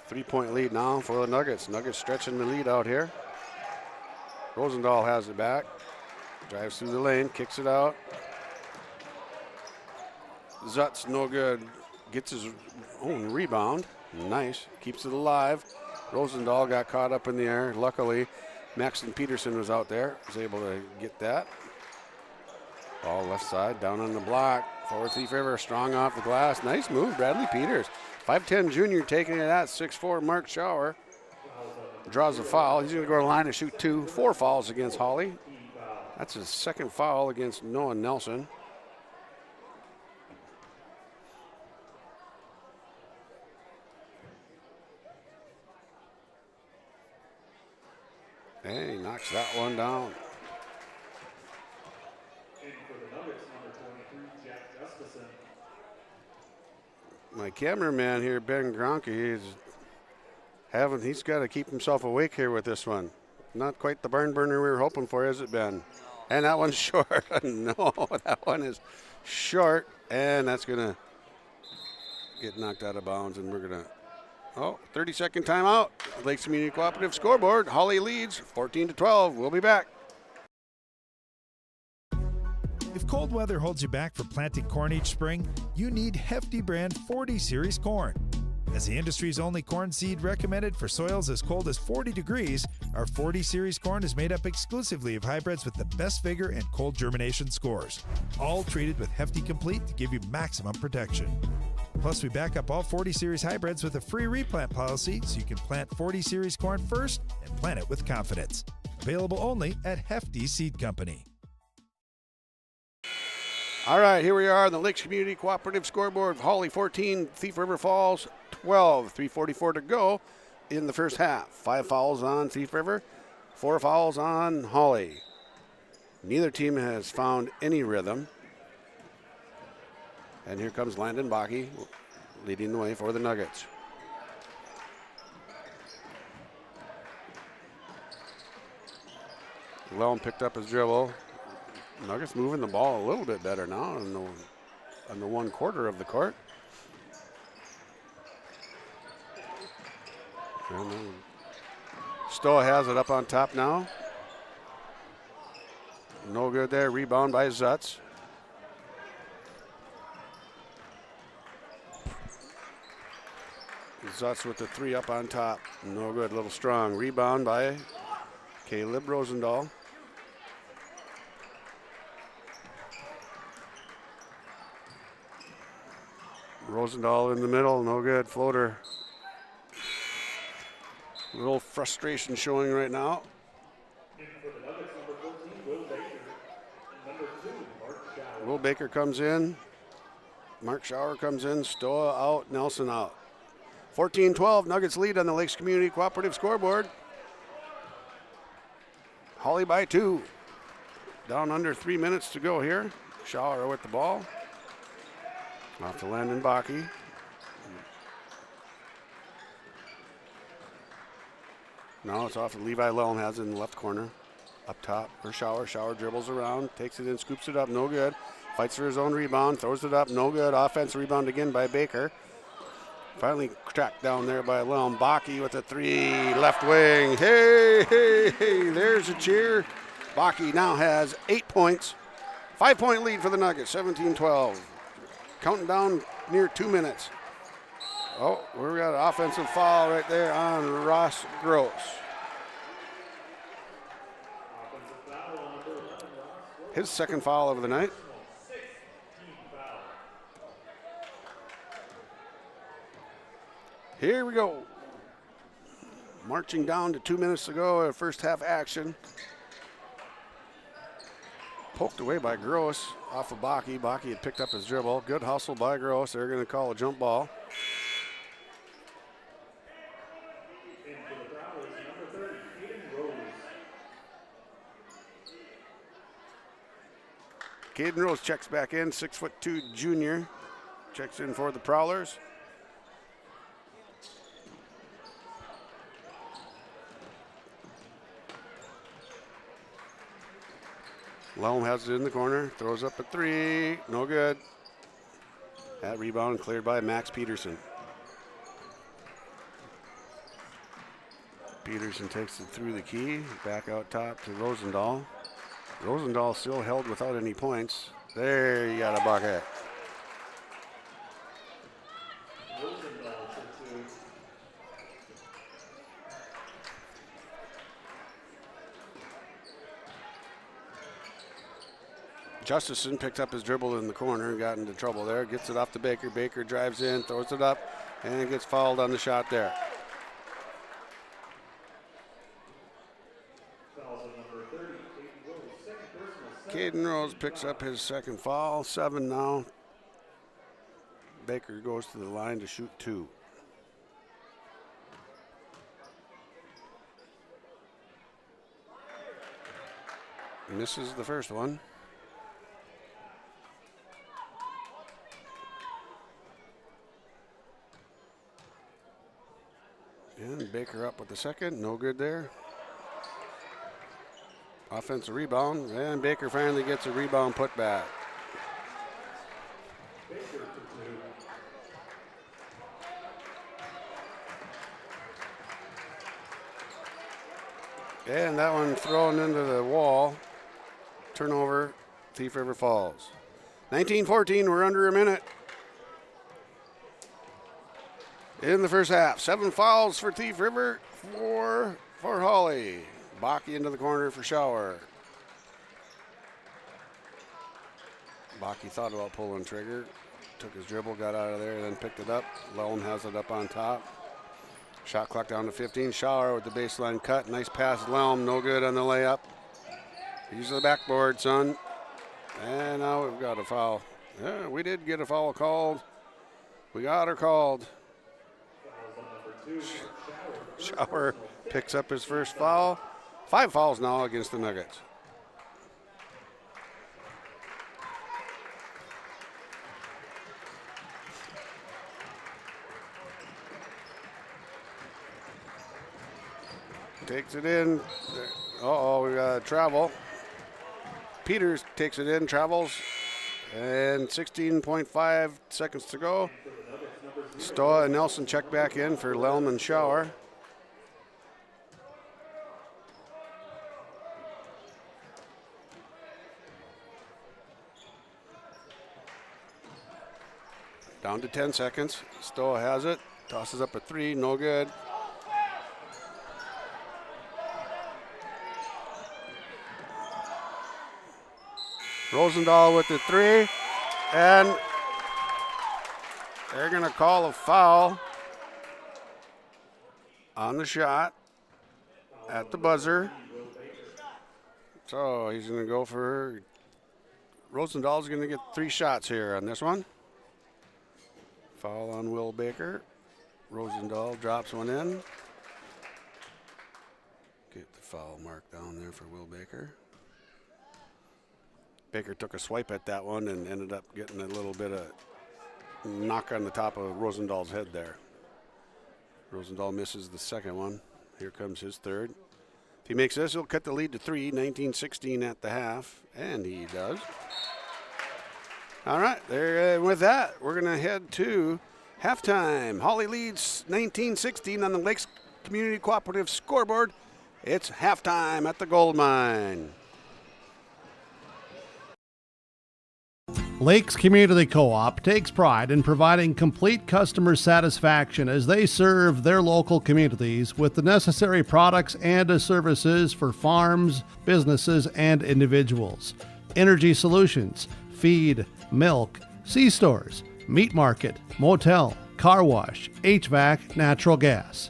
3-point lead now for the Nuggets. Nuggets stretching the lead out here. Rosendahl has it back. Drives through the lane, kicks it out. Zutz, no good. Gets his own rebound. Nice. Keeps it alive. Rosendahl got caught up in the air. Luckily, Maxton Peterson was out there. Was able to get that. Ball left side, down on the block. Forward Thief River, strong off the glass. Nice move, Bradley Peters. 5'10 junior taking it at 6'4 Mark Schauer. Draws a foul. He's going to go to the line and shoot 2. 4 fouls against Hawley. That's his second foul against Noah Nelson. And he knocks that one down. My cameraman here, Ben Gronke, he's got to keep himself awake here with this one. Not quite the barn burner we were hoping for, has it been? And that one's short. No, that one is short, and that's going to get knocked out of bounds, and we're going to, 30-second timeout. Lakes Community Cooperative scoreboard. Hawley leads 14-12. We'll be back. If cold weather holds you back from planting corn each spring, you need Hefty brand 40 Series corn. As the industry's only corn seed recommended for soils as cold as 40 degrees, our 40 Series corn is made up exclusively of hybrids with the best vigor and cold germination scores, all treated with Hefty Complete to give you maximum protection. Plus, we back up all 40 Series hybrids with a free replant policy so you can plant 40 Series corn first and plant it with confidence. Available only at Hefty Seed Company. All right, here we are on the Lakes Community Cooperative scoreboard. Hawley 14, Thief River Falls 12. 3:44 to go in the first half. 5 fouls on Thief River, 4 fouls on Hawley. Neither team has found any rhythm. And here comes Landon Bakke leading the way for the Nuggets. Lelm picked up his dribble. Nuggets moving the ball a little bit better now on the 1/4 of the court. Stowe has it up on top now. No good there. Rebound by Zutz. Zutz with the 3 up on top. No good. A little strong. Rebound by Caleb Rosendahl. Rosendahl in the middle, no good. Floater. A little frustration showing right now. Will Baker comes in. Mark Schauer comes in. Stowe out. Nelson out. 14-12. Nuggets lead on the Lakes Community Cooperative scoreboard. Hawley by 2. Down under 3 minutes to go here. Schauer with the ball. Off to Landon Bakke. Now it's off to Levi Lelm, has it in the left corner. Up top for Schauer. Schauer dribbles around, takes it in, scoops it up, no good. Fights for his own rebound, throws it up, no good. Offensive rebound again by Baker. Finally tracked down there by Lelm. Bakke with a 3, left wing. Hey, hey, hey, there's a cheer. Bakke now has 8 points. 5-point lead for the Nuggets, 17-12. Counting down near 2 minutes. Oh, we got an offensive foul right there on Ross Gross. His second foul of the night. Here we go. Marching down to 2 minutes to go, first half action. Poked away by Gross off of Bakke. Bakke had picked up his dribble. Good hustle by Gross. They're going to call a jump ball. Caden Rose checks back in, 6'2" junior. Checks in for the Prowlers. Lelm has it in the corner, throws up a three, no good. That rebound cleared by Max Peterson. Peterson takes it through the key, back out top to Rosendahl. Rosendahl still held without any points. There, you got a bucket. Justison picked up his dribble in the corner and got into trouble there. Gets it off to Baker. Baker drives in, throws it up, and gets fouled on the shot there. Caden Rose picks up his second foul. 7 now. Baker goes to the line to shoot 2. Misses the first one. And Baker up with the second, no good there. Offensive rebound, and Baker finally gets a rebound put back. And that one thrown into the wall. Turnover, Thief River Falls. 19-14, we're under a minute. In the first half, 7 fouls for Thief River, 4 for Hawley. Bakke into the corner for Schauer. Bakke thought about pulling trigger, took his dribble, got out of there, then picked it up. Lelm has it up on top. Shot clock down to 15. Schauer with the baseline cut. Nice pass, Lelm, no good on the layup. Use the backboard, son. And now we've got a foul. Yeah, we did get a foul called. We got her called. Schauer picks up his first foul. 5 fouls now against the Nuggets. Takes it in. Uh-oh, we got travel. Peters takes it in, travels, and 16.5 seconds to go. Stoa and Nelson check back in for Lelm and Schauer. Down to 10 seconds. Stoa has it. Tosses up a 3, no good. Rosendahl with the 3, and they're going to call a foul on the shot at the buzzer. So he's going to go for, Rosendahl's going to get 3 shots here on this one. Foul on Will Baker. Rosendahl drops one in. Get the foul mark down there for Will Baker. Baker took a swipe at that one and ended up getting a little bit of knock on the top of Rosendahl's head there. Rosendahl misses the second one. Here comes his third. If he makes this, he'll cut the lead to 3, 19-16 at the half, and he does. All right, there. With that, we're going to head to halftime. Hawley leads 19-16 on the Lakes Community Cooperative scoreboard. It's halftime at the Gold Mine. Lakes Community Co-op takes pride in providing complete customer satisfaction as they serve their local communities with the necessary products and services for farms, businesses, and individuals. Energy solutions, feed, milk, C-stores, meat market, motel, car wash, HVAC, natural gas.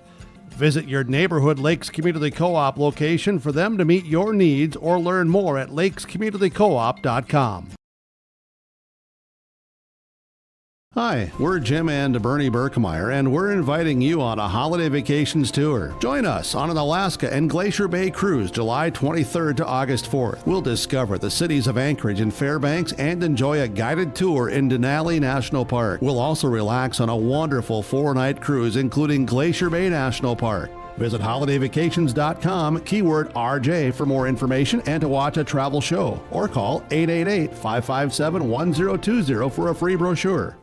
Visit your neighborhood Lakes Community Co-op location for them to meet your needs or learn more at lakescommunitycoop.com. Hi, we're Jim and Bernie Berkemeyer, and we're inviting you on a holiday vacations tour. Join us on an Alaska and Glacier Bay cruise July 23rd to August 4th. We'll discover the cities of Anchorage and Fairbanks and enjoy a guided tour in Denali National Park. We'll also relax on a wonderful 4-night cruise including Glacier Bay National Park. Visit holidayvacations.com, keyword RJ for more information and to watch a travel show, or call 888-557-1020 for a free brochure.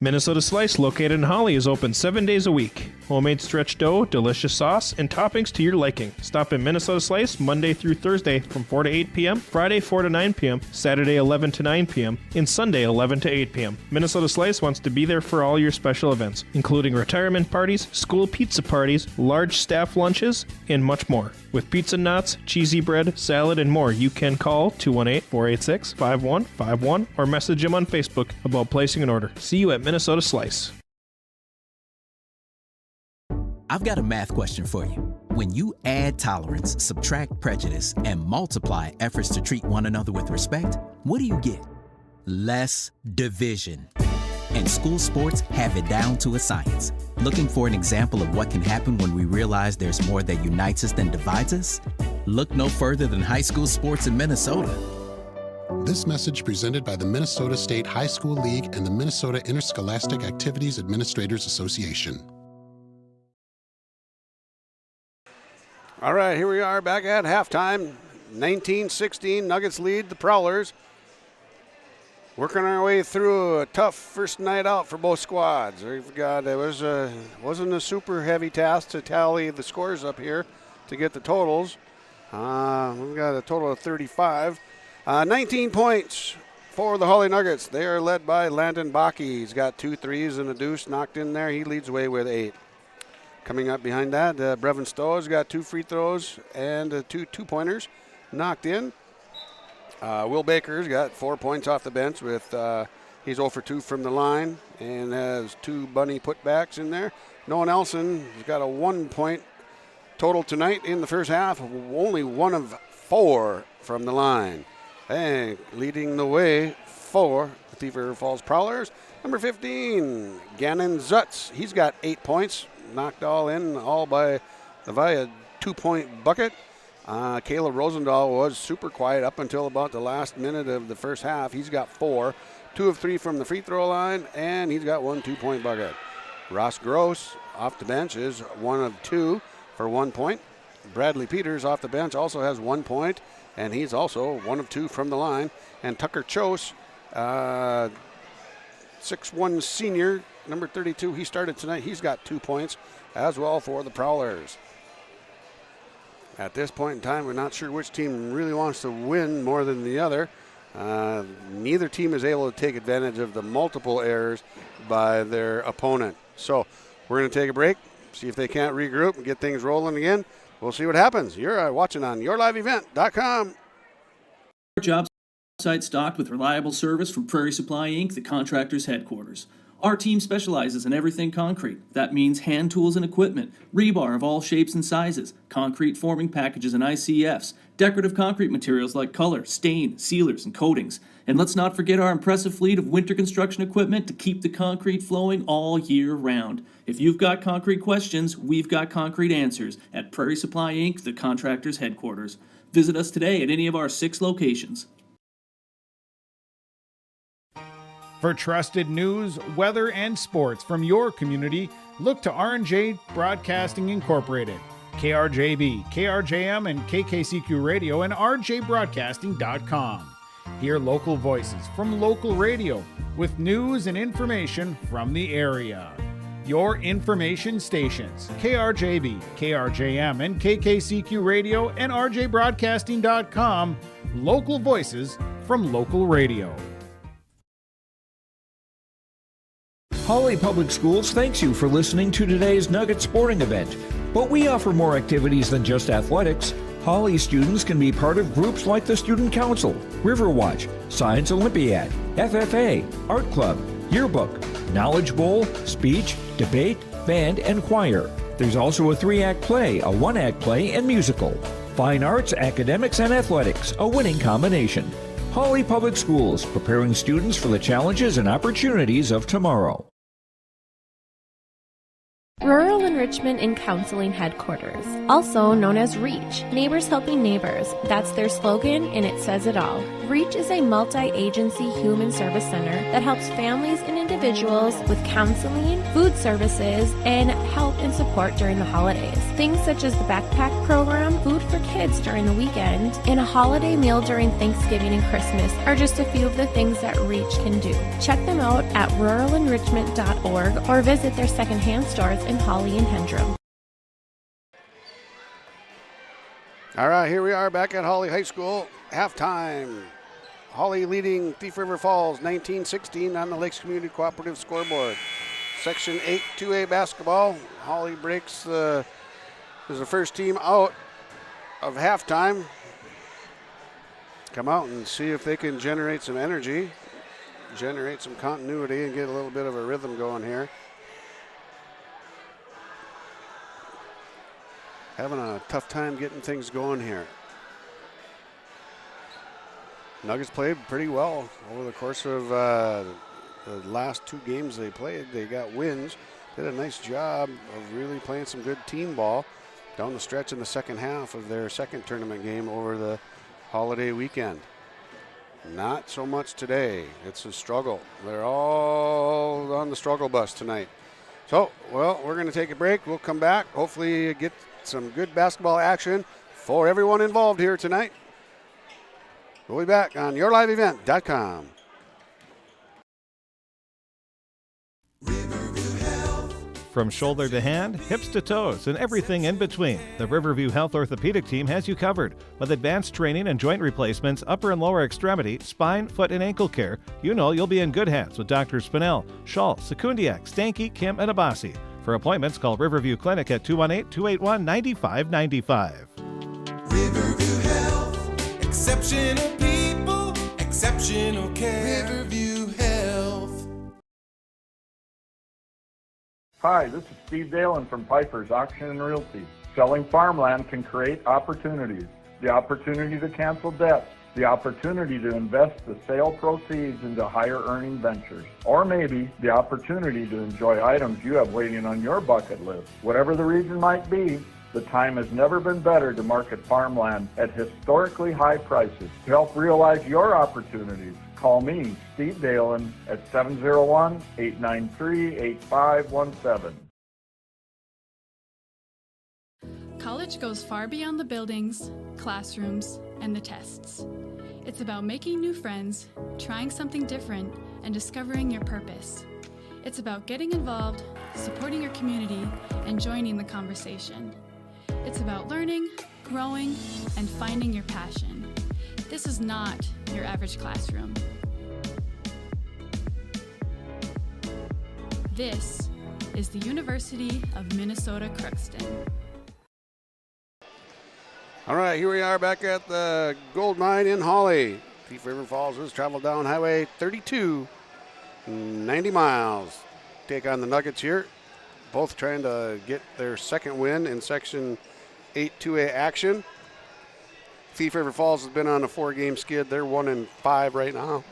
Minnesota Slice, located in Hawley, is open 7 days a week. Homemade stretch dough, delicious sauce, and toppings to your liking. Stop in Minnesota Slice Monday through Thursday from 4 to 8 p.m., Friday 4 to 9 p.m., Saturday 11 to 9 p.m., and Sunday 11 to 8 p.m. Minnesota Slice wants to be there for all your special events, including retirement parties, school pizza parties, large staff lunches, and much more. With pizza knots, cheesy bread, salad, and more, you can call 218-486-5151 or message him on Facebook about placing an order. See you at Minnesota Slice. I've got a math question for you. When you add tolerance, subtract prejudice, and multiply efforts to treat one another with respect, what do you get? Less division. And school sports have it down to a science. Looking for an example of what can happen when we realize there's more that unites us than divides us? Look no further than high school sports in Minnesota. This message presented by the Minnesota State High School League and the Minnesota Interscholastic Activities Administrators Association. All right, here we are back at halftime. 19-16, Nuggets lead the Prowlers. Working our way through a tough first night out for both squads. We've got wasn't a super heavy task to tally the scores up here to get the totals. We've got a total of 35. 19 points for the Hawley Nuggets. They are led by Landon Bakke. He's got 2 threes and a deuce knocked in there. He leads the way with 8. Coming up behind that, Brevin Stowe's got 2 free throws and 2 two-pointers knocked in. Will Baker's got 4 points off the bench with he's 0 for 2 from the line and has 2 bunny putbacks in there. Noah Nelson has got a 1 point total tonight in the first half, only 1 of 4 from the line. And leading the way for the Beaver Falls Prowlers, number 15, Gannon Zutz. He's got 8 points, knocked all in, all by via 2-point bucket. Caleb Rosendahl was super quiet up until about the last minute of the first half. He's got 4, 2 of 3 from the free throw line, and he's got 1 2-point bucket. Ross Gross off the bench is 1 of 2 for 1 point. Bradley Peters off the bench also has 1 point, and he's also 1 of 2 from the line. And Tucker Chose, 6'1" senior, number 32, he started tonight. He's got 2 points as well for the Prowlers. At this point in time, we're not sure which team really wants to win more than the other. Neither team is able to take advantage of the multiple errors by their opponent. So we're going to take a break, see if they can't regroup and get things rolling again. We'll see what happens. You're watching on YourLiveEvent.com. Job site stocked with reliable service from Prairie Supply Inc., the contractor's headquarters. Our team specializes in everything concrete. That means hand tools and equipment, rebar of all shapes and sizes, concrete forming packages and ICFs, decorative concrete materials like color, stain, sealers, and coatings. And let's not forget our impressive fleet of winter construction equipment to keep the concrete flowing all year round. If you've got concrete questions, we've got concrete answers at Prairie Supply Inc., the contractor's headquarters. Visit us today at any of our 6 locations. For trusted news, weather, and sports from your community, look to R&J Broadcasting Incorporated, KRJB, KRJM, and KKCQ Radio, and rjbroadcasting.com. Hear local voices from local radio with news and information from the area. Your information stations, KRJB, KRJM, and KKCQ Radio, and rjbroadcasting.com. Local voices from local radio. Hawley Public Schools thanks you for listening to today's Nugget sporting event. But we offer more activities than just athletics. Hawley students can be part of groups like the Student Council, Riverwatch, Science Olympiad, FFA, Art Club, Yearbook, Knowledge Bowl, Speech, Debate, Band, and Choir. There's also a 3-act play, a 1-act play, and musical. Fine arts, academics, and athletics, a winning combination. Hawley Public Schools, preparing students for the challenges and opportunities of tomorrow. Rural Enrichment and Counseling Headquarters, also known as REACH, Neighbors Helping Neighbors. That's their slogan, and it says it all. REACH is a multi-agency human service center that helps families and individuals with counseling, food services, and help and support during the holidays. Things such as the backpack program, food for kids during the weekend, and a holiday meal during Thanksgiving and Christmas are just a few of the things that REACH can do. Check them out at ruralenrichment.org or visit their secondhand stores in Hawley and Hendrum. All right, here we are back at Hawley High School. Halftime. Hawley leading Thief River Falls 19-16 on the Lakes Community Cooperative scoreboard. Section 8 2A basketball. Hawley breaks is the first team out of halftime. Come out and see if they can generate some energy, generate some continuity, and get a little bit of a rhythm going here. Having a tough time getting things going here. Nuggets played pretty well over the course of the last two games they played. They got wins. Did a nice job of really playing some good team ball down the stretch in the second half of their second tournament game over the holiday weekend. Not so much today. It's a struggle. They're all on the struggle bus tonight. So, well, we're going to take a break. We'll come back. Hopefully get some good basketball action for everyone involved here tonight. We'll be back on yourliveevent.com. From shoulder to hand, hips to toes, and everything in between, the Riverview Health Orthopedic Team has you covered. With advanced training and joint replacements, upper and lower extremity, spine, foot, and ankle care, you know you'll be in good hands with Drs. Spinell, Schall, Sekundiak, Stanky, Kim, and Abasi. For appointments, call Riverview Clinic at 218-281-9595. Riverview Health, exceptional people, exceptional care. Riverview Health. Hi, this is Steve Dalen from Piper's Auction and Realty. Selling farmland can create opportunities. The opportunity to cancel debts, the opportunity to invest the sale proceeds into higher earning ventures, or maybe the opportunity to enjoy items you have waiting on your bucket list. Whatever the reason might be, the time has never been better to market farmland at historically high prices. To help realize your opportunities, call me, Steve Dalen, at 701-893-8517. College goes far beyond the buildings, classrooms, and the tests. It's about making new friends, trying something different, and discovering your purpose. It's about getting involved, supporting your community, and joining the conversation. It's about learning, growing, and finding your passion. This is not your average classroom. This is the University of Minnesota Crookston. All right, here we are back at the gold mine in Hawley. Thief River Falls has traveled down Highway 32, 90 miles. Take on the Nuggets here. Both trying to get their second win in Section 8 2A action. Thief River Falls has been on a 4-game skid. They're 1-5 right now.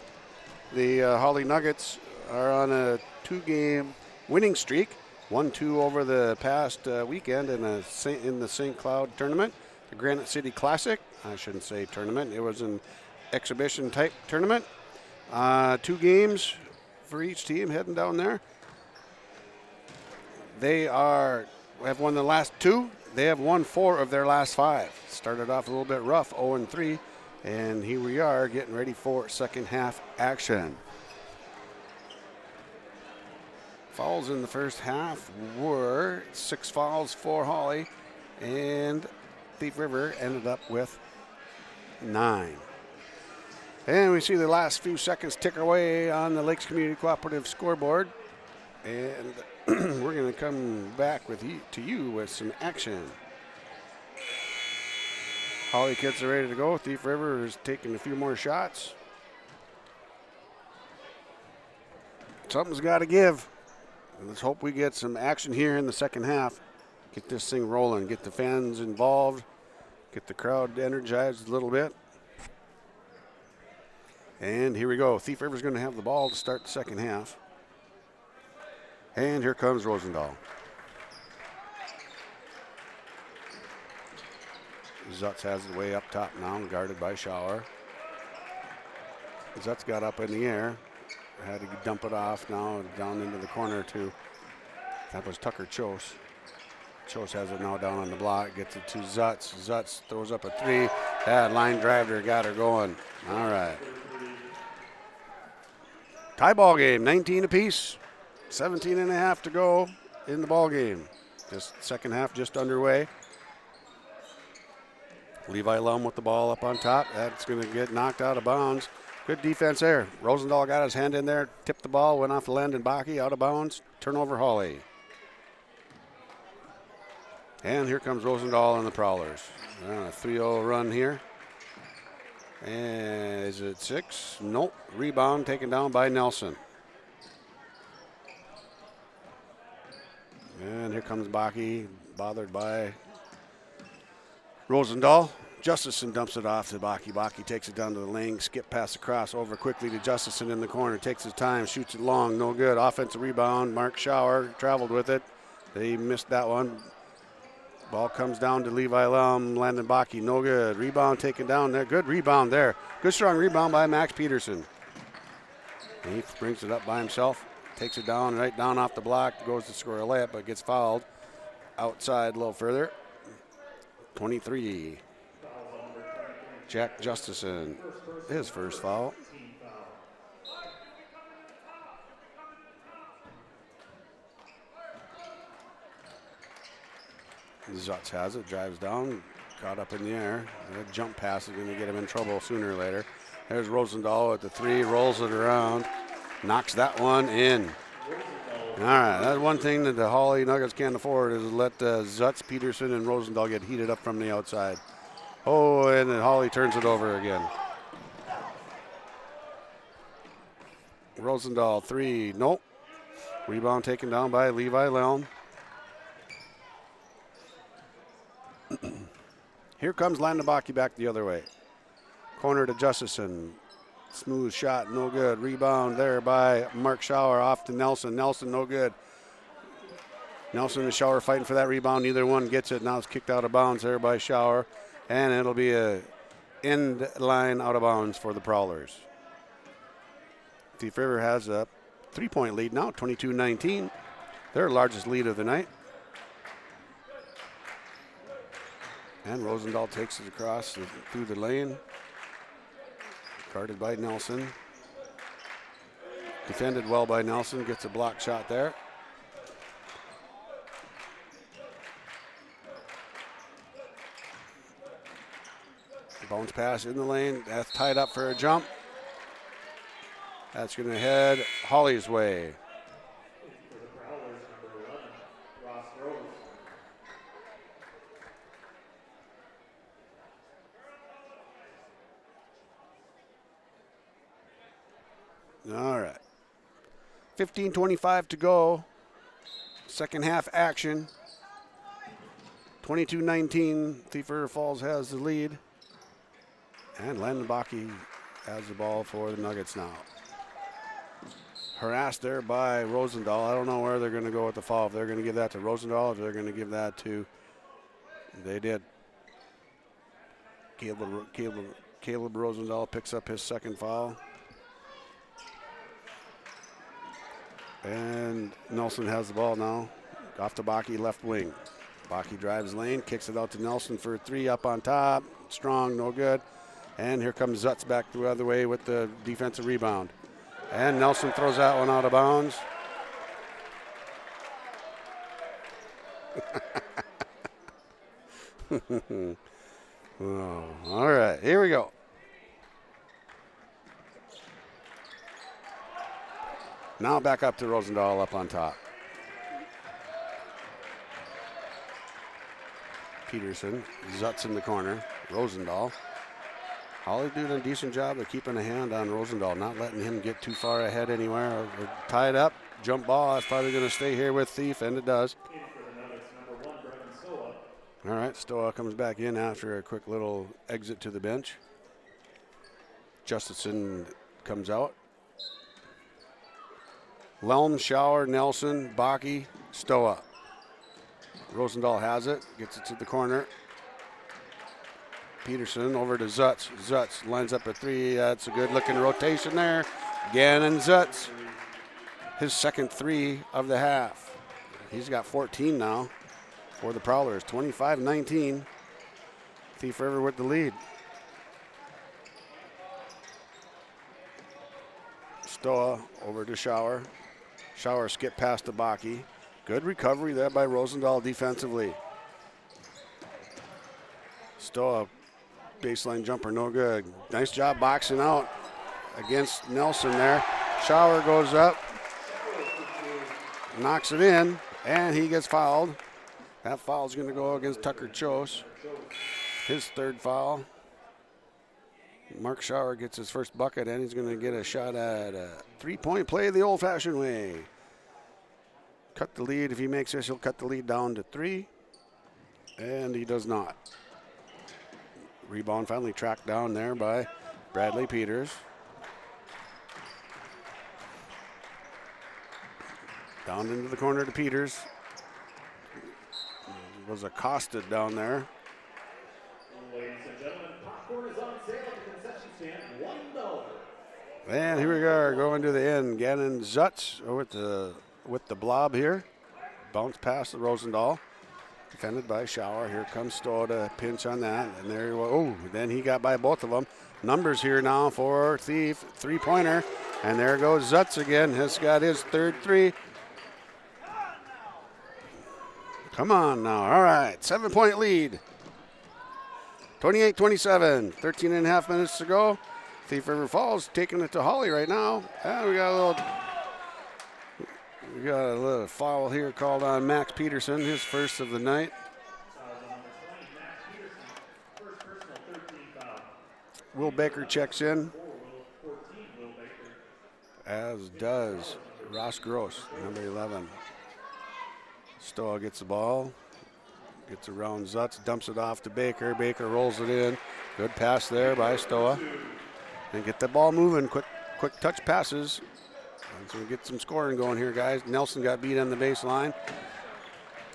The Hawley Nuggets are on a 2-game winning streak. 1-2 over the past weekend in the St. Cloud tournament. The Granite City Classic. I shouldn't say tournament. It was an exhibition type tournament. 2 games for each team heading down there. They have won the last 2. They have won 4 of their last 5. Started off a little bit rough, 0-3, and here we are getting ready for second half action. Fouls in the first half were 6 fouls for Hawley, and Thief River ended up with 9. And we see the last few seconds tick away on the Lakes Community Cooperative scoreboard, and we're going to come back to you with some action. Hawley kids are ready to go. Thief River is taking a few more shots. Something's got to give. Let's hope we get some action here in the second half. Get this thing rolling, get the fans involved, get the crowd energized a little bit. And here we go. Thief River's going to have the ball to start the second half. And here comes Rosendahl. Zutz has it way up top now, guarded by Schauer. Zutz got up in the air. Had to dump it off now down into the corner to, that was Tucker Chose. Chose has it now down on the block, gets it to Zutz. Zutz throws up a three. That line driver got her going. All right. Tie ball game, 19 apiece. 17 and a half to go in the ball game. Just second half just underway. Levi Lum with the ball up on top. That's going to get knocked out of bounds. Good defense there. Rosendahl got his hand in there, tipped the ball, went off the Landon Baki, out of bounds. Turnover Hawley. And here comes Rosendahl and the Prowlers. A 3-0 run here. And is it 6? Nope. Rebound taken down by Nelson. And here comes Baki, bothered by Rosendahl. Justison dumps it off to Baki. Baki takes it down to the lane, skip pass across, over quickly to Justison in the corner, takes his time, shoots it long, no good. Offensive rebound, Mark Schauer traveled with it. They missed that one. Ball comes down to Levi Lum, Landon Baki, no good. Rebound taken down there, good rebound there. Good strong rebound by Max Peterson. He brings it up by himself, takes it down, right down off the block, goes to score a layup, but gets fouled outside a little further. 23. Jack Justison, his first foul. Zutz has it, drives down, caught up in the air. That jump pass is going to get him in trouble sooner or later. There's Rosendahl at the three, rolls it around, knocks that one in. All right, that's one thing that the Hawley Nuggets can't afford is let Zutz, Peterson, and Rosendahl get heated up from the outside. Oh, and then Hawley turns it over again. Rosendahl, three, nope. Rebound taken down by Levi Lelm. Here comes Landon Baki back the other way. Corner to Justison. Smooth shot, no good. Rebound there by Mark Schauer off to Nelson. Nelson, no good. Nelson and Schauer fighting for that rebound. Neither one gets it. Now it's kicked out of bounds there by Schauer. And it'll be a end line out of bounds for the Prowlers. Thief River has a 3-point lead now, 22-19. Their largest lead of the night. And Rosendahl takes it across through the lane. Guarded by Nelson. Defended well by Nelson. Gets a block shot there. Bounce pass in the lane. That's tied up for a jump. That's going to head Hawley's way. All right. 15:25 to go. Second half action. 22-19. Thief River Falls has the lead. And Landon Baki has the ball for the Nuggets now. Harassed there by Rosendahl. I don't know where they're going to go with the foul. If they're going to give that to Rosendahl, if they're going to give that to, they did. Caleb Rosendahl picks up his second foul. And Nelson has the ball now. Off to Baki, left wing. Baki drives lane, kicks it out to Nelson for a three up on top. Strong, no good. And here comes Zutz back the other way with the defensive rebound. And Nelson throws that one out of bounds. Oh, all right, here we go. Now back up to Rosendahl up on top. Peterson, Zutz in the corner, Rosendahl. Hawley doing a decent job of keeping a hand on Rosendahl, not letting him get too far ahead anywhere. Or tied up, jump ball. That's probably going to stay here with Thief, and it does. All right, Stoa comes back in after a quick little exit to the bench. Justison comes out. Lelm, Schauer, Nelson, Baki, Stoa. Rosendahl has it, gets it to the corner. Peterson over to Zutz. Zutz lines up a three. That's a good-looking rotation there. Gannon Zutz, his second three of the half. He's got 14 now for the Prowlers, 25-19. Thief River with the lead. Stoa over to Shower. Shower skip past to Baki. Good recovery there by Rosendahl defensively. Stoa, baseline jumper, no good. Nice job boxing out against Nelson there. Shower goes up, knocks it in, and he gets fouled. That foul's going to go against Tucker Chose. His third foul. Mark Shower gets his first bucket, and he's going to get a shot at a three-point play the old-fashioned way. Cut the lead. If he makes this, he'll cut the lead down to 3, and he does not. Rebound finally tracked down there by Bradley Peters. Down into the corner to Peters. Was accosted down there. Ladies and gentlemen, popcorn is on sale at the concession stand, $1. And here we are going to the end. Gannon Zutz with the blob here. Bounce past the Rosendahl. Defended by Shower. Here comes Stowe to pinch on that. And there he was. Oh, then he got by both of them. Numbers here now for Thief. Three-pointer. And there goes Zutz again. Has got his third three. Come on now. All right. 7-point lead. 28-27. 13 and a half minutes to go. Thief River Falls taking it to Hawley right now. And we got a little foul here called on Max Peterson, his first of the night. Will Baker checks in, as does Ross Gross, number 11. Stoa gets the ball, gets around Zutz, dumps it off to Baker. Baker rolls it in. Good pass there by Stoa. And get the ball moving, quick touch passes. So we get some scoring going here, guys. Nelson got beat on the baseline.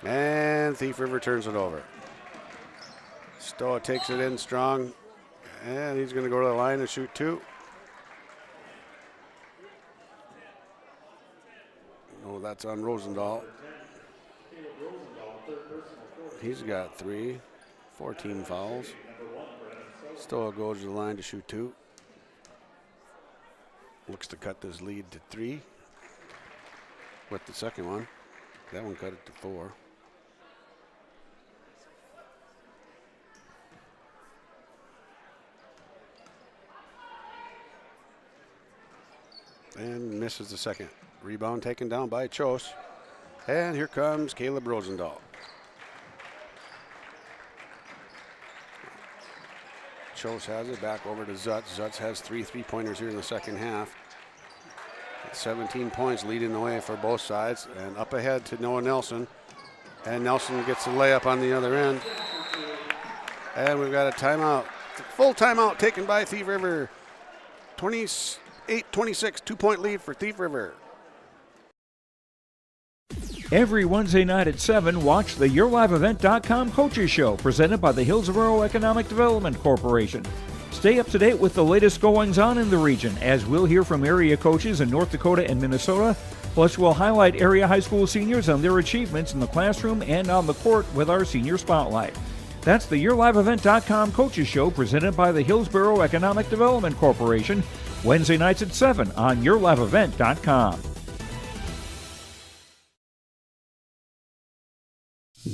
And Thief River turns it over. Stoa takes it in strong. And he's going to go to the line and shoot 2. Oh, that's on Rosendahl. He's got 3, 14 fouls. Stoa goes to the line to shoot 2. Looks to cut this lead to 3 with the second one. That one cut it to 4. And misses the second. Rebound taken down by Chose. And here comes Caleb Rosendahl. Chose has it back over to Zutz. Zutz has 3 3-pointers here in the second half. 17 points leading the way for both sides. And up ahead to Noah Nelson. And Nelson gets a layup on the other end. And we've got a timeout. Full timeout taken by Thief River. 28-26, 2-point lead for Thief River. Every Wednesday night at 7, watch the YourLiveEvent.com Coaches Show presented by the Hillsborough Economic Development Corporation. Stay up to date with the latest goings-on in the region, as we'll hear from area coaches in North Dakota and Minnesota. Plus, we'll highlight area high school seniors and their achievements in the classroom and on the court with our Senior Spotlight. That's the YourLiveEvent.com Coaches Show presented by the Hillsborough Economic Development Corporation, Wednesday nights at 7 on YourLiveEvent.com.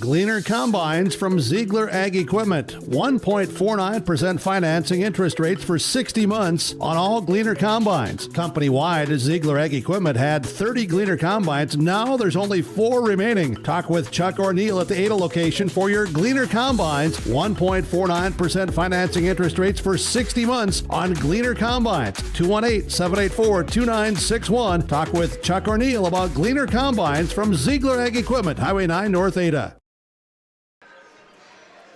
Gleaner Combines from Ziegler Ag Equipment. 1.49% financing interest rates for 60 months on all Gleaner Combines. Company-wide, Ziegler Ag Equipment had 30 Gleaner Combines. Now there's only 4 remaining. Talk with Chuck O'Neill at the Ada location for your Gleaner Combines. 1.49% financing interest rates for 60 months on Gleaner Combines. 218-784-2961. Talk with Chuck O'Neill about Gleaner Combines from Ziegler Ag Equipment, Highway 9 North Ada.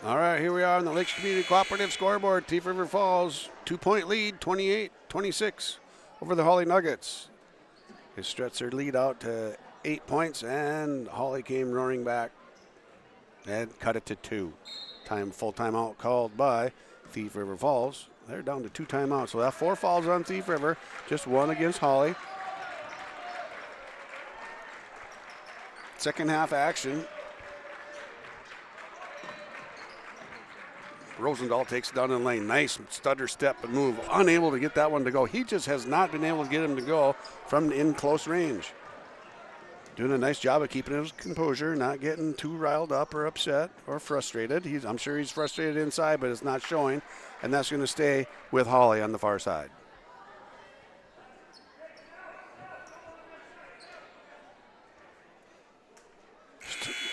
All right, here we are on the Lakes Community Cooperative scoreboard. Thief River Falls, 2-point lead, 28-26 over the Hawley Nuggets. They stretched their lead out to 8 points, and Hawley came roaring back and cut it to 2. Full timeout called by Thief River Falls. They're down to 2 timeouts. So that 4 fouls on Thief River, just 1 against Hawley. Second half action. Rosendahl takes it down in the lane. Nice stutter step and move. Unable to get that one to go. He just has not been able to get him to go from in close range. Doing a nice job of keeping his composure, not getting too riled up or upset or frustrated. I'm sure he's frustrated inside, but it's not showing. And that's going to stay with Hawley on the far side.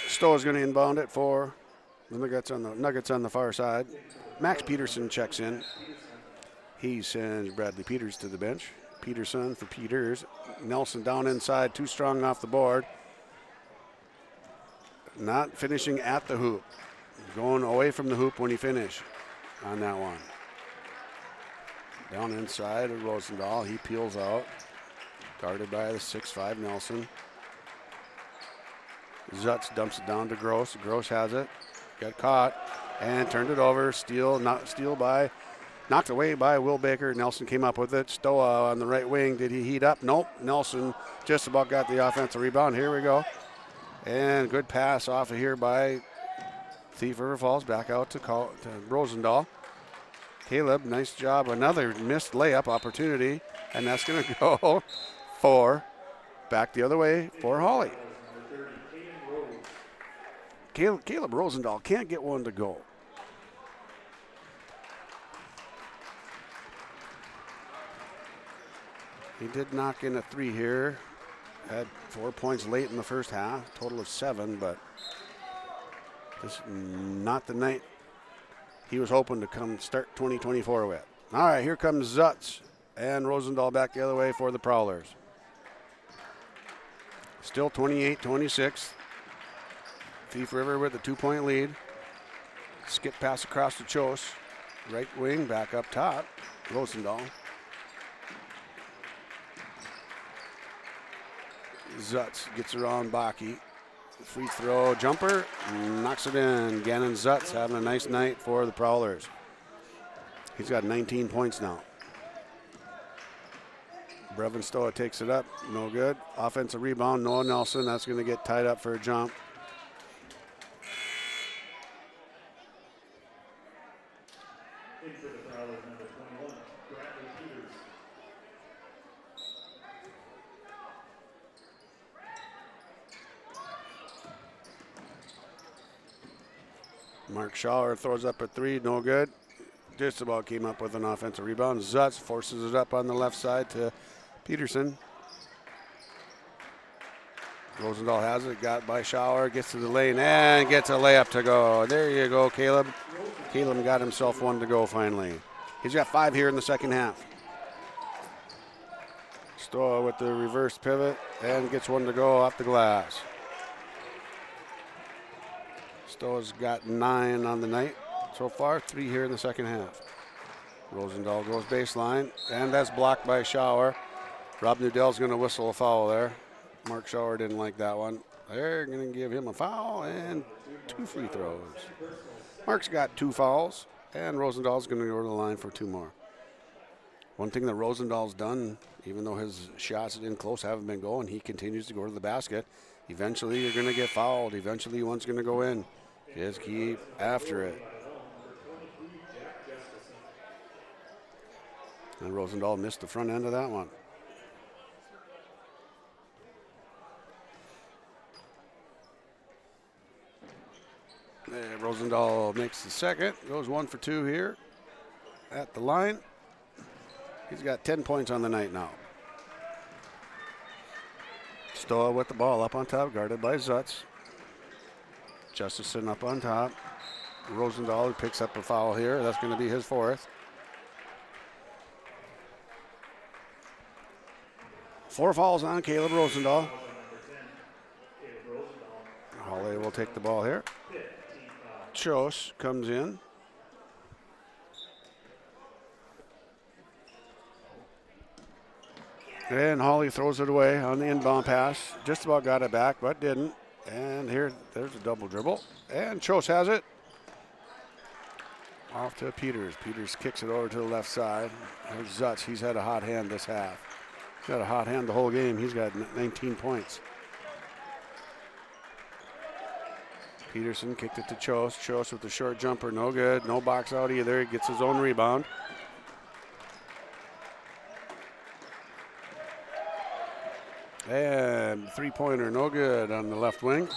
Stowe is going to inbound it for the Nuggets on the far side. Max Peterson checks in. He sends Bradley Peters to the bench. Peterson for Peters. Nelson down inside, too strong off the board. Not finishing at the hoop. Going away from the hoop when he finished on that one. Down inside of Rosendahl. He peels out. Guarded by the 6'5" Nelson. Zutz dumps it down to Gross. Gross has it. Got caught and turned it over. Knocked away by Will Baker. Nelson came up with it. Stoa on the right wing. Did he heat up? Nope. Nelson just about got the offensive rebound. Here we go. And good pass off of here by Thief River Falls. Back out to Rosendahl. Caleb, nice job. Another missed layup opportunity. And that's going to go back the other way for Hawley. Caleb Rosendahl can't get one to go. He did knock in a 3 here. Had 4 points late in the first half, total of 7, but just not the night he was hoping to come start 2024 with. All right, here comes Zutz and Rosendahl back the other way for the Prowlers. Still 28-26. Thief River with a 2-point lead. Skip pass across to Chose. Right wing, back up top. Rosendahl. Zutz gets around Baki. Free throw jumper, knocks it in. Gannon Zutz having a nice night for the Prowlers. He's got 19 points now. Brevin Stoa takes it up, no good. Offensive rebound, Noah Nelson. That's going to get tied up for a jump. Mark Schauer throws up a 3, no good. Just about came up with an offensive rebound. Zutz forces it up on the left side to Peterson. Rosendahl has it, got by Schauer, gets to the lane and gets a layup to go. There you go, Caleb. Caleb got himself one to go finally. He's got 5 here in the second half. Stoa with the reverse pivot and gets one to go off the glass. Stoa's got 9 on the night so far, 3 here in the second half. Rosendahl goes baseline, and that's blocked by Schauer. Rob Newdell's going to whistle a foul there. Mark Schauer didn't like that one. They're going to give him a foul and 2 free throws. Mark's got 2 fouls, and Rosendahl's going to go to the line for 2 more. One thing that Rosendahl's done, even though his shots in close haven't been going, he continues to go to the basket. Eventually, you're going to get fouled. Eventually, one's going to go in. Just keep after it. And Rosendahl missed the front end of that one. There, Rosendahl makes the second. Goes 1 for 2 here at the line. He's got 10 points on the night now. Stoa with the ball up on top, guarded by Zutz. Justison up on top. Rosendahl, who picks up a foul here. That's going to be his 4th. 4 fouls on Caleb Rosendahl. Hawley will take the ball here. Chose comes in. And Hawley throws it away on the inbound pass. Just about got it back, but didn't. And there's a double dribble. And Chose has it. Off to Peters. Peters kicks it over to the left side. There's Zutz. He's had a hot hand this half. He's got a hot hand the whole game. He's got 19 points. Peterson kicked it to Chose. Chose with the short jumper. No good. No box out either. He gets his own rebound. And three-pointer, no good on the left wing.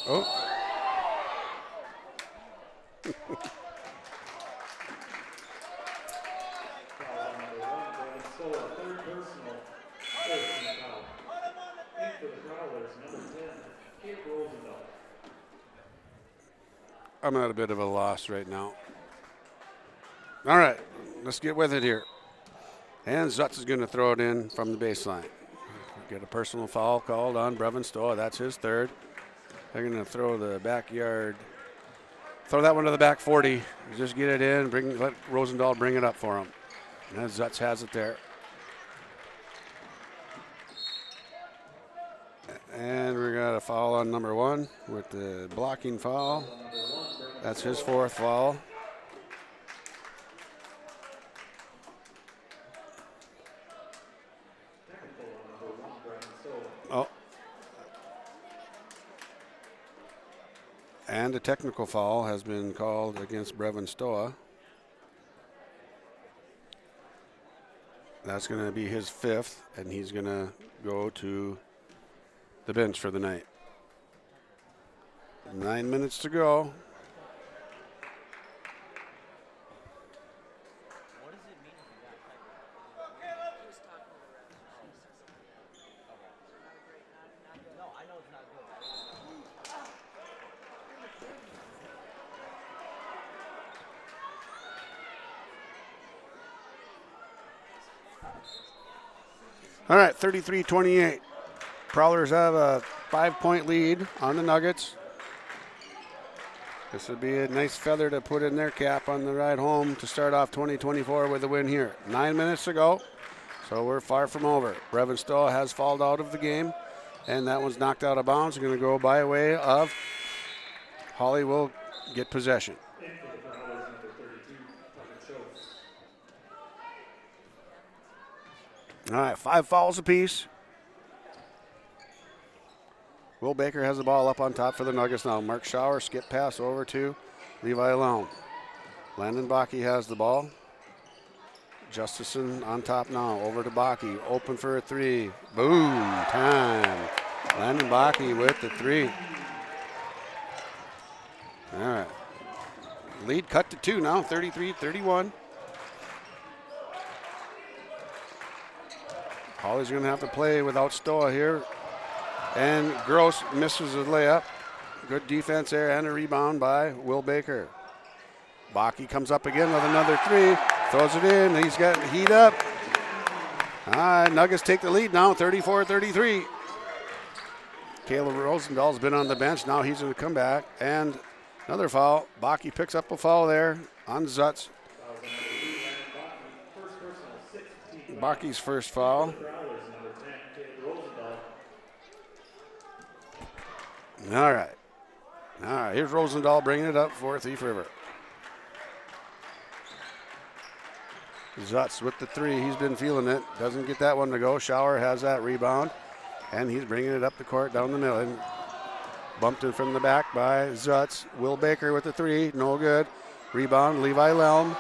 Oh. I'm at a bit of a loss right now. All right, let's get with it here. And Zutz is going to throw it in from the baseline. Get a personal foul called on Brevin Stoll. That's his third. They're going to throw the backyard. Throw that one to the back 40. Just get it in. Let Rosendahl bring it up for him. And Zutz has it there. And we got a foul on number 1 with the blocking foul. That's his 4th foul. Oh. And a technical foul has been called against Brevin Stoa. That's going to be his 5th, and he's going to go to the bench for the night. 9 minutes to go. All right, 33-28. Prowlers have a 5-point lead on the Nuggets. This would be a nice feather to put in their cap on the ride home to start off 2024 with a win here. 9 minutes to go, so we're far from over. Brevin Stoll has fouled out of the game, and that one's knocked out of bounds. Going to go by way of Hawley will get possession. All right, 5 fouls apiece. Will Baker has the ball up on top for the Nuggets now. Mark Schauer, skip pass over to Levi Lown. Landon Bakke has the ball. Justison on top now, over to Bakke, open for a 3. Boom, time. Landon Bakke with the 3. All right. Lead cut to 2 now, 33-31. Hawley's going to have to play without Stoa here. And Gross misses a layup. Good defense there and a rebound by Will Baker. Bakke comes up again with another 3. Throws it in. He's got heat up. All right, Nuggets take the lead now, 34-33. Caleb Rosendahl's been on the bench. Now he's going to come back. And another foul. Bakke picks up a foul there on Zutz. Bakke's first foul. All right. Here's Rosendahl bringing it up for Thief River. Zutz with the 3. He's been feeling it. Doesn't get that one to go. Schauer has that rebound. And he's bringing it up the court down the middle. And bumped in from the back by Zutz. Will Baker with the 3. No good. Rebound, Levi Lelm.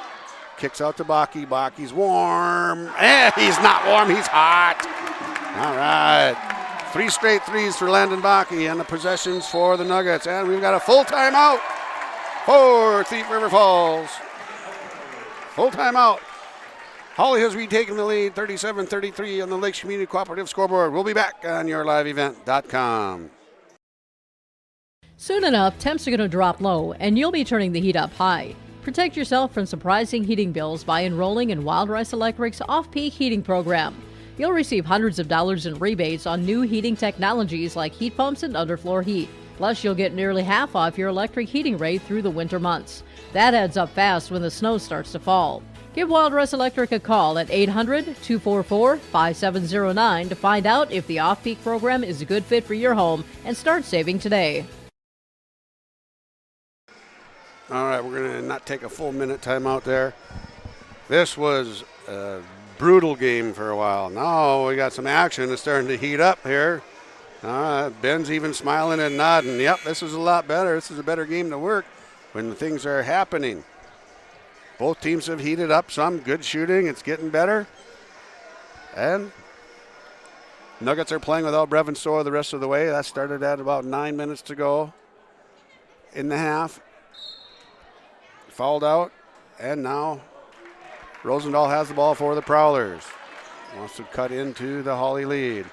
Kicks out to Bakke. Bakke's warm. He's not warm. He's hot. All right. 3 straight 3s for Landon Bakke, and the possessions for the Nuggets. And we've got a full timeout for Thief River Falls. Full timeout. Hawley has retaken the lead, 37-33 on the Lakes Community Cooperative scoreboard. We'll be back on yourliveevent.com. Soon enough, temps are going to drop low, and you'll be turning the heat up high. Protect yourself from surprising heating bills by enrolling in Wild Rice Electric's off-peak heating program. You'll receive hundreds of dollars in rebates on new heating technologies like heat pumps and underfloor heat. Plus, you'll get nearly half off your electric heating rate through the winter months. That adds up fast when the snow starts to fall. Give Wild Rice Electric a call at 800-244-5709 to find out if the off-peak program is a good fit for your home and start saving today. All right, we're going to not take a full minute timeout there. This was a brutal game for a while. Now we got some action. It's starting to heat up here. Ben's even smiling and nodding. Yep, this is a lot better. This is a better game to work when things are happening. Both teams have heated up some. Good shooting. It's getting better. And Nuggets are playing without Brevin Stoll the rest of the way. That started at about 9 minutes to go in the half. Fouled out. And now Rosendahl has the ball for the Prowlers. Wants to cut into the Hawley lead.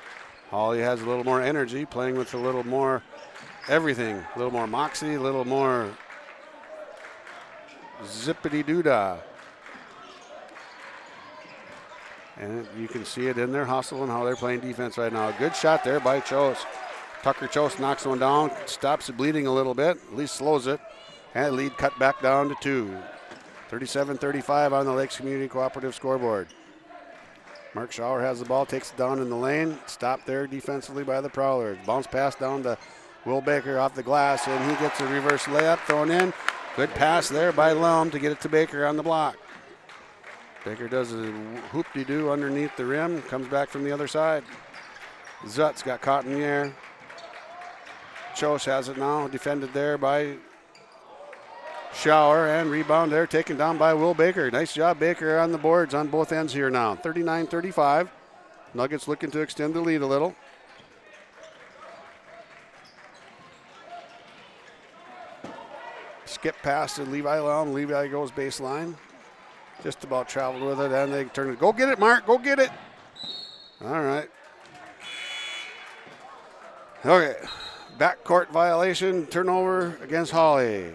Hawley has a little more energy, playing with a little more everything. A little more moxie, a little more zippity-doo-dah. And you can see it in their hustle and how they're playing defense right now. Good shot there by Chose. Tucker Chose knocks one down, stops the bleeding a little bit, at least slows it. And lead cut back down to 2. 37-35 on the Lakes Community Cooperative scoreboard. Mark Schauer has the ball, takes it down in the lane. Stopped there defensively by the Prowlers. Bounce pass down to Will Baker off the glass, and he gets a reverse layup thrown in. Good pass there by Lum to get it to Baker on the block. Baker does a hoop-de-doo underneath the rim, comes back from the other side. Zutz got caught in the air. Chose has it now, defended there by Schauer, and rebound there, taken down by Will Baker. Nice job, Baker, on the boards on both ends here now. 39-35. Nuggets looking to extend the lead a little. Skip pass to Levi Lum. Levi goes baseline. Just about traveled with it, and they turn it. Go get it, Mark. Go get it. All right. Okay. Backcourt violation, turnover against Hawley.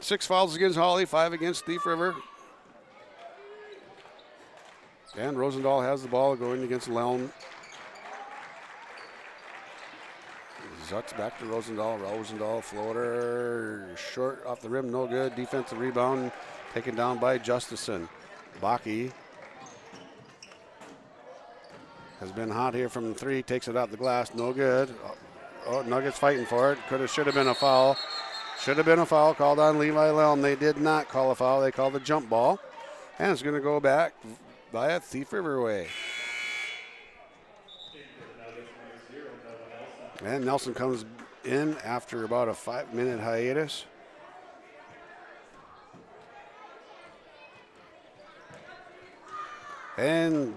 Six fouls against Hawley, 5 against Thief River. And Rosendahl has the ball going against Lelm. Zutz back to Rosendahl. Rosendahl floater, short off the rim, no good. Defensive rebound taken down by Justison. Baki has been hot here from the 3, takes it out the glass, no good. Oh, Nuggets fighting for it. Should have been a foul. Should have been a foul called on Levi Lelm. They did not call a foul. They called a jump ball. And it's going to go back via Thief River way. And Nelson comes in after about a 5-minute hiatus. And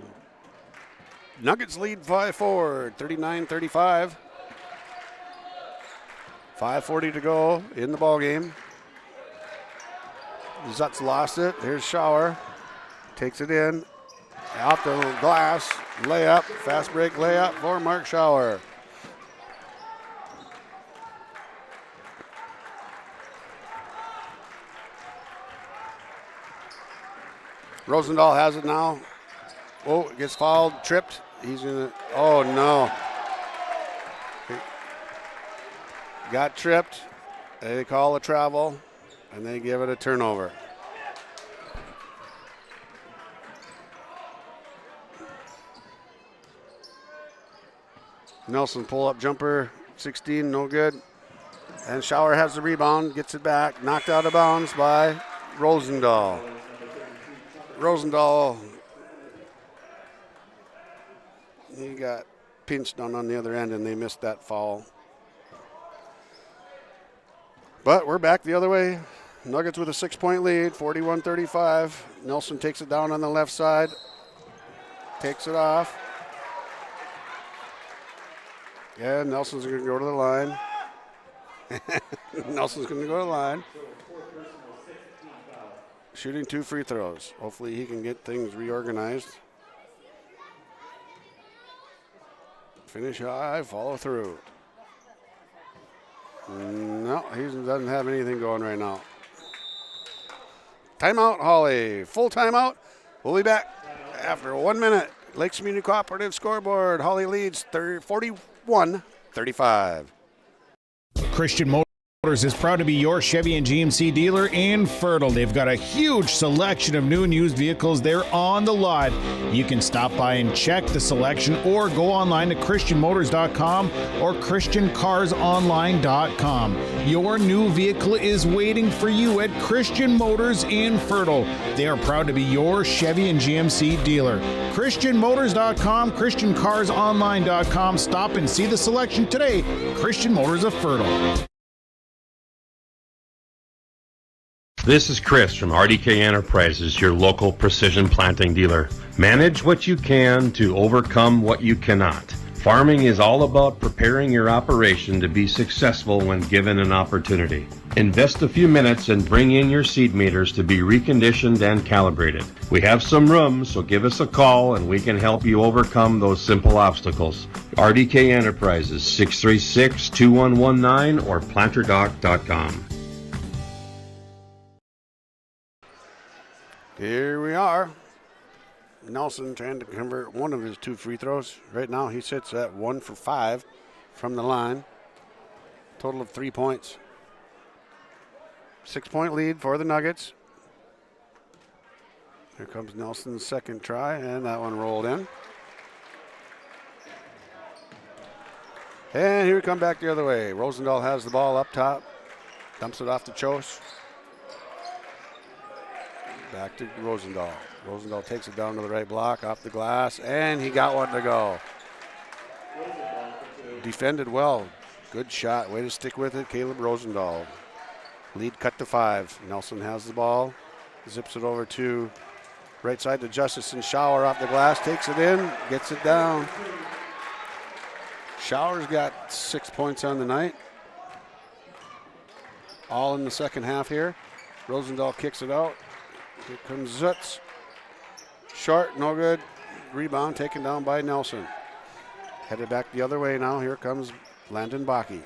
Nuggets lead 5-4, 39-35. 5:40 to go in the ball game. Zutz lost it. Here's Schauer. Takes it in. Off the glass. Layup. Fast break layup for Mark Schauer. Rosendahl has it now. Oh, gets fouled, tripped. He's gonna, oh no. Got tripped. They call a travel, and they give it a turnover. Nelson pull-up jumper, 16, no good. And Schauer has the rebound, gets it back, knocked out of bounds by Rosendahl. Rosendahl, he got pinched on the other end, and they missed that foul. But we're back the other way. Nuggets with a 6-point lead, 41-35. Nelson takes it down on the left side, takes it off. Yeah, Nelson's going to go to the line. Nelson's going to go to the line. Shooting 2 free throws. Hopefully he can get things reorganized. Finish high, follow through. No, he doesn't have anything going right now. Timeout, Hawley. Full timeout. We'll be back after 1 minute. Lakes Community Cooperative scoreboard. Hawley leads 41-35. Christian Motors Is proud to be your Chevy and GMC dealer in Fertile. They've got a huge selection of new and used vehicles there on the lot. You can stop by and check the selection or go online to christianmotors.com or christiancarsonline.com. Your new vehicle is waiting for you at Christian Motors in Fertile. They are proud to be your Chevy and GMC dealer. christianmotors.com, christiancarsonline.com. Stop and see the selection today. Christian Motors of Fertile. This is Chris from RDK Enterprises, your local precision planting dealer. Manage what you can to overcome what you cannot. Farming is all about preparing your operation to be successful when given an opportunity. Invest a few minutes and bring in your seed meters to be reconditioned and calibrated. We have some room, so give us a call and we can help you overcome those simple obstacles. RDK Enterprises, 636-2119 or planterdoc.com. Here we are. Nelson trying to convert one of his 2 free throws. Right now he sits at 1 for 5 from the line. Total of 3 points. 6-point lead for the Nuggets. Here comes Nelson's second try, and that one rolled in. And here we come back the other way. Rosendahl has the ball up top. Dumps it off to Chose. Back to Rosendahl. Rosendahl takes it down to the right block, off the glass, and he got one to go. Defended well. Good shot. Way to stick with it, Caleb Rosendahl. Lead cut to 5. Nelson has the ball. Zips it over to right side to Justice, and Shower off the glass. Takes it in, gets it down. Shower's got 6 points on the night. All in the second half here. Rosendahl kicks it out. Here comes Zutz. Short, no good. Rebound taken down by Nelson. Headed back the other way now. Here comes Landon Bakke.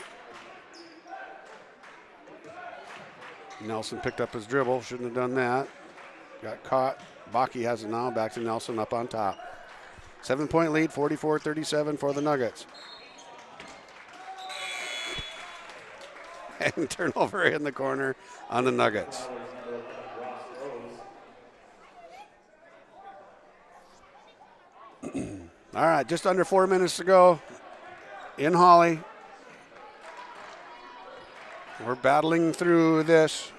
Nelson picked up his dribble. Shouldn't have done that. Got caught. Bakke has it now. Back to Nelson up on top. 7-point lead, 44-37 for the Nuggets. And turnover in the corner on the Nuggets. All right, just under 4 minutes to go in Hawley. We're battling through this.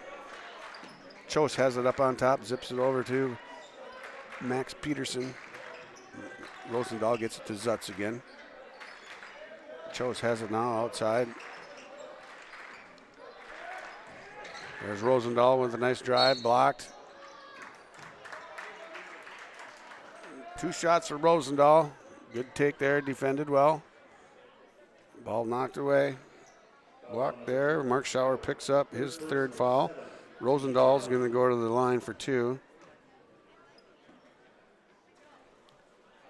Chose has it up on top, zips it over to Max Peterson. Rosendahl gets it to Zutz again. Chose has it now outside. There's Rosendahl with a nice drive, blocked. 2 shots for Rosendahl. Good take there, defended well. Ball knocked away. Blocked there. Mark Shower picks up his 3rd foul. Rosendahl's going to go to the line for 2.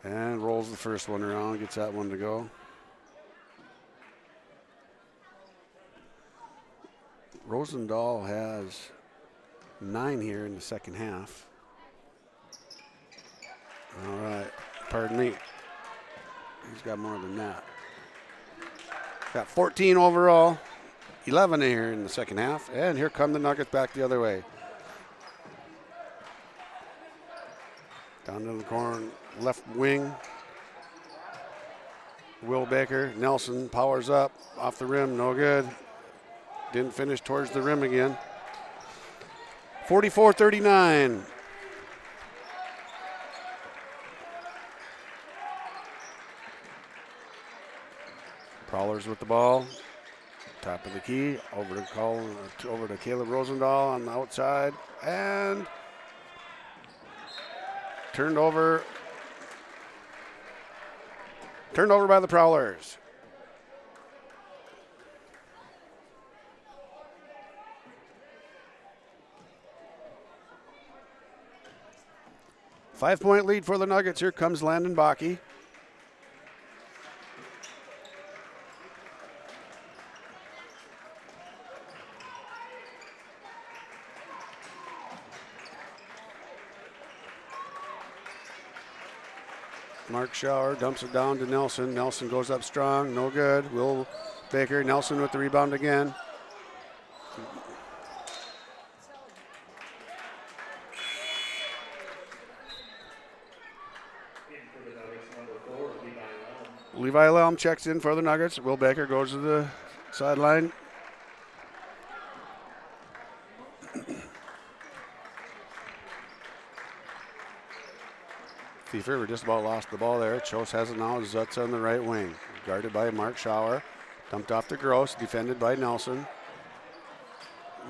And rolls the first one around, gets that one to go. Rosendahl has 9 here in the second half. All right, pardon me. He's got more than that. Got 14 overall, 11 here in the second half, and here come the Nuggets back the other way. Down to the corner, left wing. Will Baker, Nelson powers up, off the rim, no good. Didn't finish towards the rim again. 44-39. Prowlers with the ball, top of the key, over to Caleb Rosendahl on the outside, and turned over by the Prowlers. Five-point lead for the Nuggets. Here comes Landon Bakke. Mark Shower dumps it down to Nelson. Nelson goes up strong, no good. Will Baker, Nelson with the rebound again. Levi Lelm checks in for the Nuggets. Will Baker goes to the sideline. Thief River just about lost the ball there. Chose has it now. Zutz on the right wing. Guarded by Mark Schauer. Dumped off to Gross. Defended by Nelson.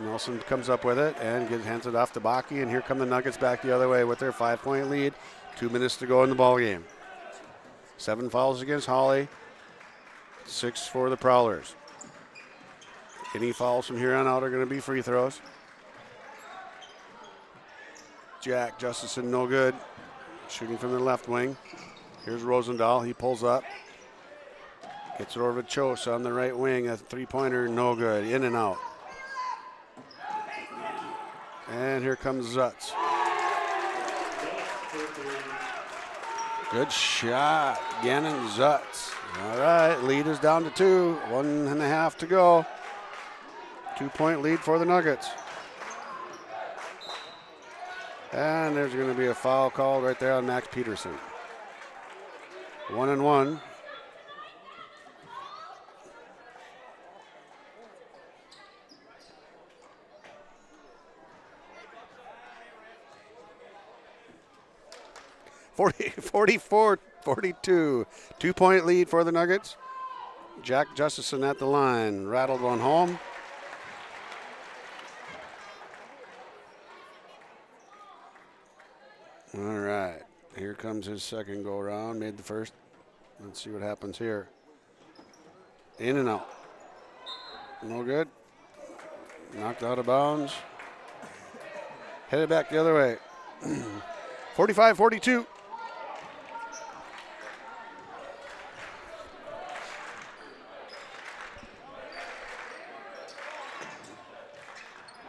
Nelson comes up with it and hands it off to Baki. And here come the Nuggets back the other way with their 5-point lead. 2 minutes to go in the ball game. 7 fouls against Hawley. 6 for the Prowlers. Any fouls from here on out are going to be free throws. Jack Justison, no good. Shooting from the left wing. Here's Rosendahl. He pulls up. Gets it over to Chose on the right wing. A 3-pointer, no good. In and out. And here comes Zutz. Good shot. Gannon Zutz. All right, lead is down to 2. 1.5 to go. 2-point lead for the Nuggets. And there's going to be a foul called right there on Max Peterson. 1-1. .44-42. 2-point lead for the Nuggets. Jack Justison at the line. Rattled one home. All right, here comes his second go around. Made the first. Let's see what happens here. In and out. No good. Knocked out of bounds. Headed back the other way. 45-42.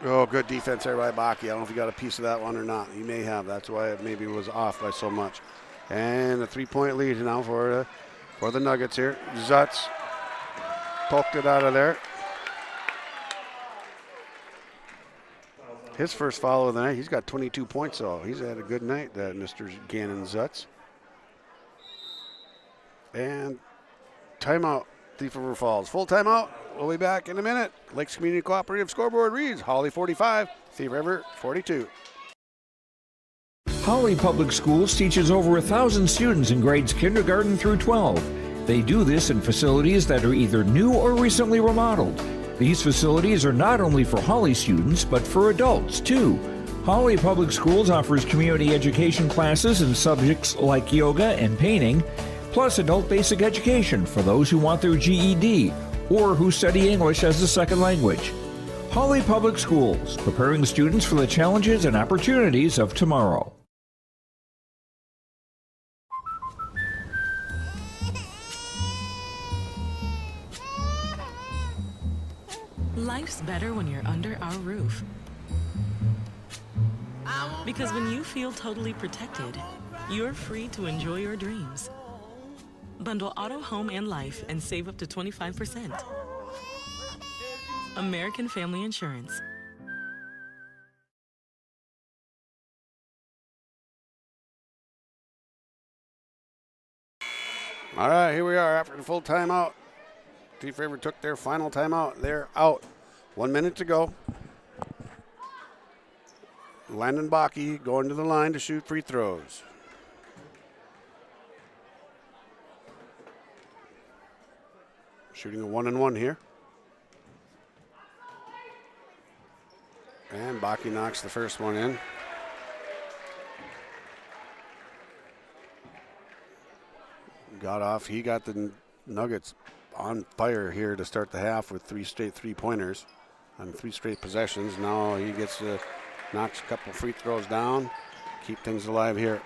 Oh, good defense there by Baki. I don't know if you got a piece of that one or not. You may have. That's why it maybe was off by so much. And a 3-point lead now for the Nuggets here. Zutz poked it out of there. His first foul of the night. He's got 22 points, though. He's had a good night, Mr. Gannon Zutz. And timeout. Thief River Falls. Full timeout. We'll be back in a minute. Lakes Community Cooperative scoreboard reads Hawley 45, Thief River 42. Hawley Public Schools teaches over 1,000 students in grades kindergarten through 12. They do this in facilities that are either new or recently remodeled. These facilities are not only for Hawley students, but for adults too. Hawley Public Schools offers community education classes in subjects like yoga and painting, plus adult basic education for those who want their GED or who study English as a second language. Hawley Public Schools, preparing students for the challenges and opportunities of tomorrow. Life's better when you're under our roof. Because when you feel totally protected, you're free to enjoy your dreams. Bundle auto, home, and life and save up to 25%. American Family Insurance. All right, here we are after the full timeout. Thief River took their final timeout. They're out. 1 minute to go. Landon Baki going to the line to shoot free throws. Shooting a 1-and-1 here. And Baki knocks the first one in. Got off. He got the Nuggets on fire here to start the half with 3 straight 3-pointers on 3 straight possessions. Now he gets to knocks a couple free throws down, keep things alive here.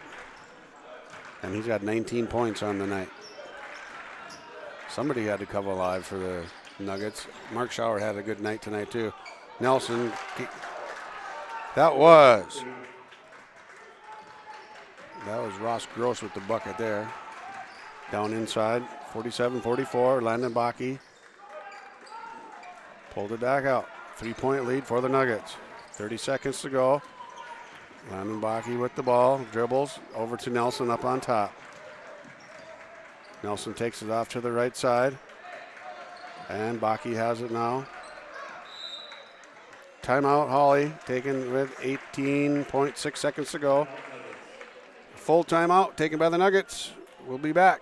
And he's got 19 points on the night. Somebody had to come alive for the Nuggets. Mark Schauer had a good night tonight too. Nelson, that was Ross Gross with the bucket there. Down inside, 47-44, Landon Baki pulled it back out. 3-point lead for the Nuggets. 30 seconds to go. Landon Baki with the ball, dribbles over to Nelson up on top. Nelson takes it off to the right side. And Baki has it now. Timeout, Hawley, taken with 18.6 seconds to go. Full timeout taken by the Nuggets. We'll be back.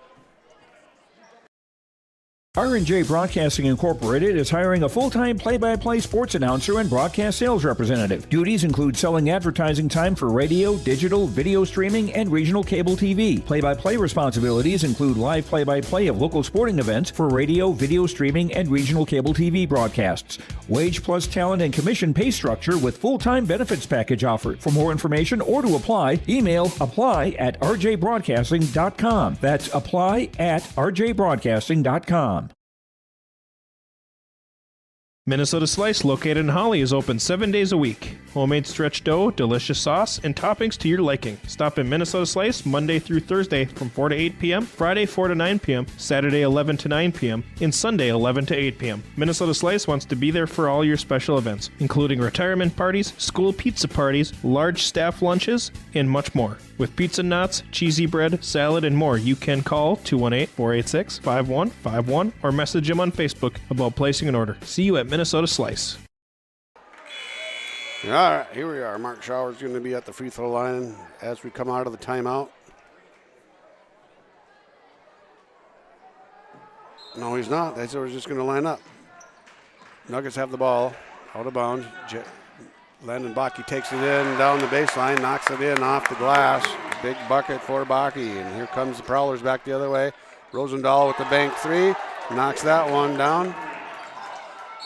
R&J Broadcasting Incorporated is hiring a full-time play-by-play sports announcer and broadcast sales representative. Duties include selling advertising time for radio, digital, video streaming, and regional cable TV. Play-by-play responsibilities include live play-by-play of local sporting events for radio, video streaming, and regional cable TV broadcasts. Wage plus talent and commission pay structure with full-time benefits package offered. For more information or to apply, email apply@rjbroadcasting.com. That's apply@rjbroadcasting.com. Minnesota Slice, located in Hawley, is open 7 days a week. Homemade stretch dough, delicious sauce, and toppings to your liking. Stop in Minnesota Slice Monday through Thursday from 4 to 8 p.m., Friday 4 to 9 p.m., Saturday 11 to 9 p.m., and Sunday 11 to 8 p.m. Minnesota Slice wants to be there for all your special events, including retirement parties, school pizza parties, large staff lunches, and much more. With pizza knots, cheesy bread, salad, and more, you can call 218-486-5151 or message him on Facebook about placing an order. See you at Minnesota Slice. All right, here we are. Mark Schauer's going to be at the free throw line as we come out of the timeout. No, he's not. They said we're just going to line up. Nuggets have the ball out of bounds. Landon Baki takes it in down the baseline, knocks it in off the glass. Big bucket for Baki. And here comes the Prowlers back the other way. Rosendahl with the bank three. Knocks that one down.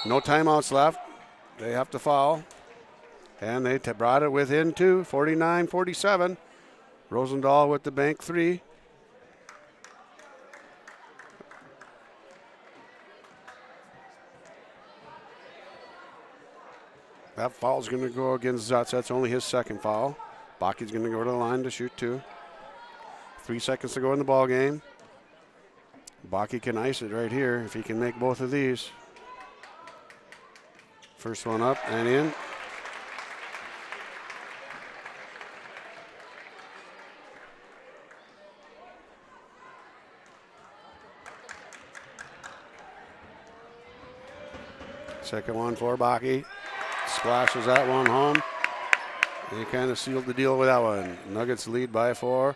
No timeouts left. They have to foul. And they brought it within two, 49-47. Rosendahl with the bank three. That foul's going to go against Zutz. That's only his second foul. Baki's going to go to the line to shoot two. 3 seconds to go in the ball game. Baki can ice it right here if he can make both of these. First one up and in. Second one for Baki. Splashes that one home. He kind of sealed the deal with that one. Nuggets lead by 4.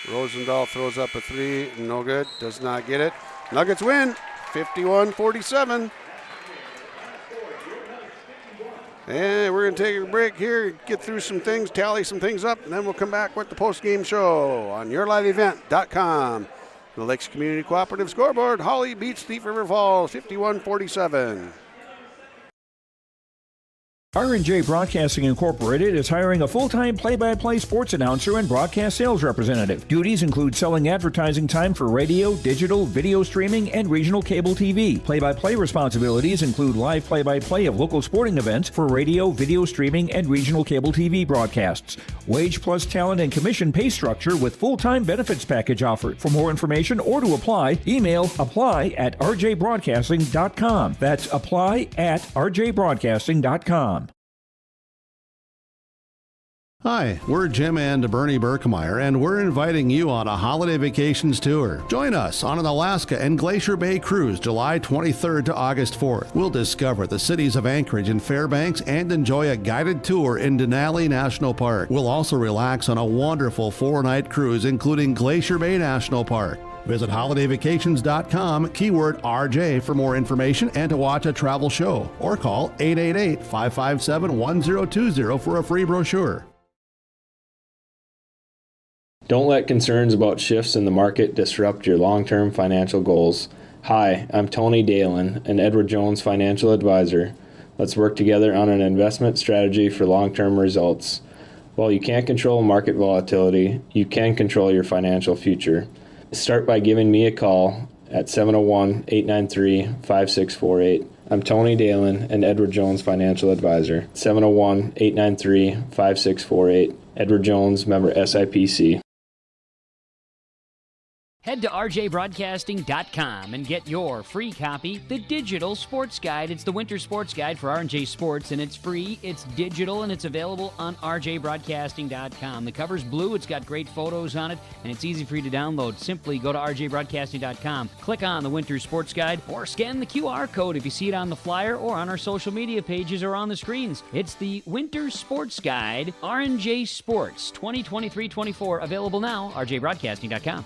Rosendahl throws up a three. No good. Does not get it. Nuggets win 51-47. And we're going to take a break here, get through some things, tally some things up, and then we'll come back with the postgame show on yourliveevent.com. The Lakes Community Cooperative scoreboard, Hawley beats Thief River Falls 51-47. R&J Broadcasting Incorporated is hiring a full-time play-by-play sports announcer and broadcast sales representative. Duties include selling advertising time for radio, digital, video streaming, and regional cable TV. Play-by-play responsibilities include live play-by-play of local sporting events for radio, video streaming, and regional cable TV broadcasts. Wage plus talent and commission pay structure with full-time benefits package offered. For more information or to apply, email apply@rjbroadcasting.com. That's apply@rjbroadcasting.com. Hi, we're Jim and Bernie Berkemeyer, and we're inviting you on a holiday vacations tour. Join us on an Alaska and Glacier Bay cruise July 23rd to August 4th. We'll discover the cities of Anchorage and Fairbanks and enjoy a guided tour in Denali National Park. We'll also relax on a wonderful 4-night cruise, including Glacier Bay National Park. Visit holidayvacations.com, keyword RJ for more information and to watch a travel show, or call 888-557-1020 for a free brochure. Don't let concerns about shifts in the market disrupt your long-term financial goals. Hi, I'm Tony Dalen, an Edward Jones financial advisor. Let's work together on an investment strategy for long-term results. While you can't control market volatility, you can control your financial future. Start by giving me a call at 701-893-5648. I'm Tony Dalen, an Edward Jones financial advisor. 701-893-5648. Edward Jones, member SIPC. Head to rjbroadcasting.com and get your free copy, the Digital Sports Guide. It's the winter sports guide for R&J Sports, and it's free, it's digital, and it's available on rjbroadcasting.com. The cover's blue, it's got great photos on it, and it's easy for you to download. Simply go to rjbroadcasting.com, click on the winter sports guide, or scan the QR code if you see it on the flyer or on our social media pages or on the screens. It's the winter sports guide, R&J Sports 2023-24, available now, rjbroadcasting.com.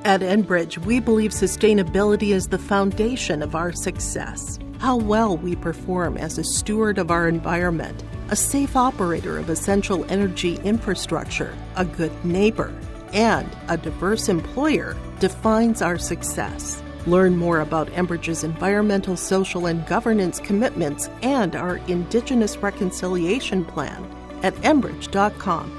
At Enbridge, we believe sustainability is the foundation of our success. How well we perform as a steward of our environment, a safe operator of essential energy infrastructure, a good neighbor, and a diverse employer defines our success. Learn more about Enbridge's environmental, social, and governance commitments and our Indigenous Reconciliation Plan at enbridge.com.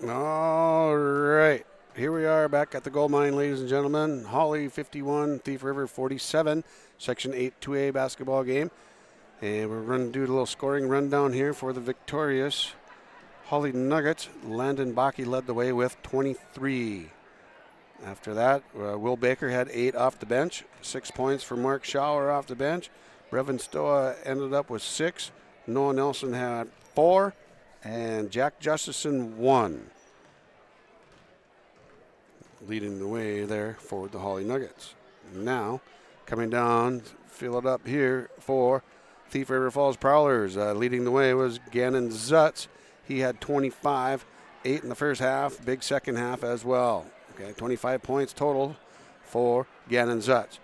All right. Here we are back at the gold mine, ladies and gentlemen. Hawley 51, Thief River 47, Section 8 2A basketball game. And we're going to do a little scoring rundown here for the victorious Hawley Nuggets. Landon Bakke led the way with 23. After that, Will Baker had 8 off the bench. 6 points for Mark Schauer off the bench. Brevin Stoa ended up with 6. Noah Nelson had 4. And Jack Justison 1. Leading the way there for the Hawley Nuggets. Now, coming down, fill it up here for Thief River Falls Prowlers. Leading the way was Gannon Zutz. He had 25, 8 in the first half, big second half as well. Okay, 25 points total for Gannon Zutz.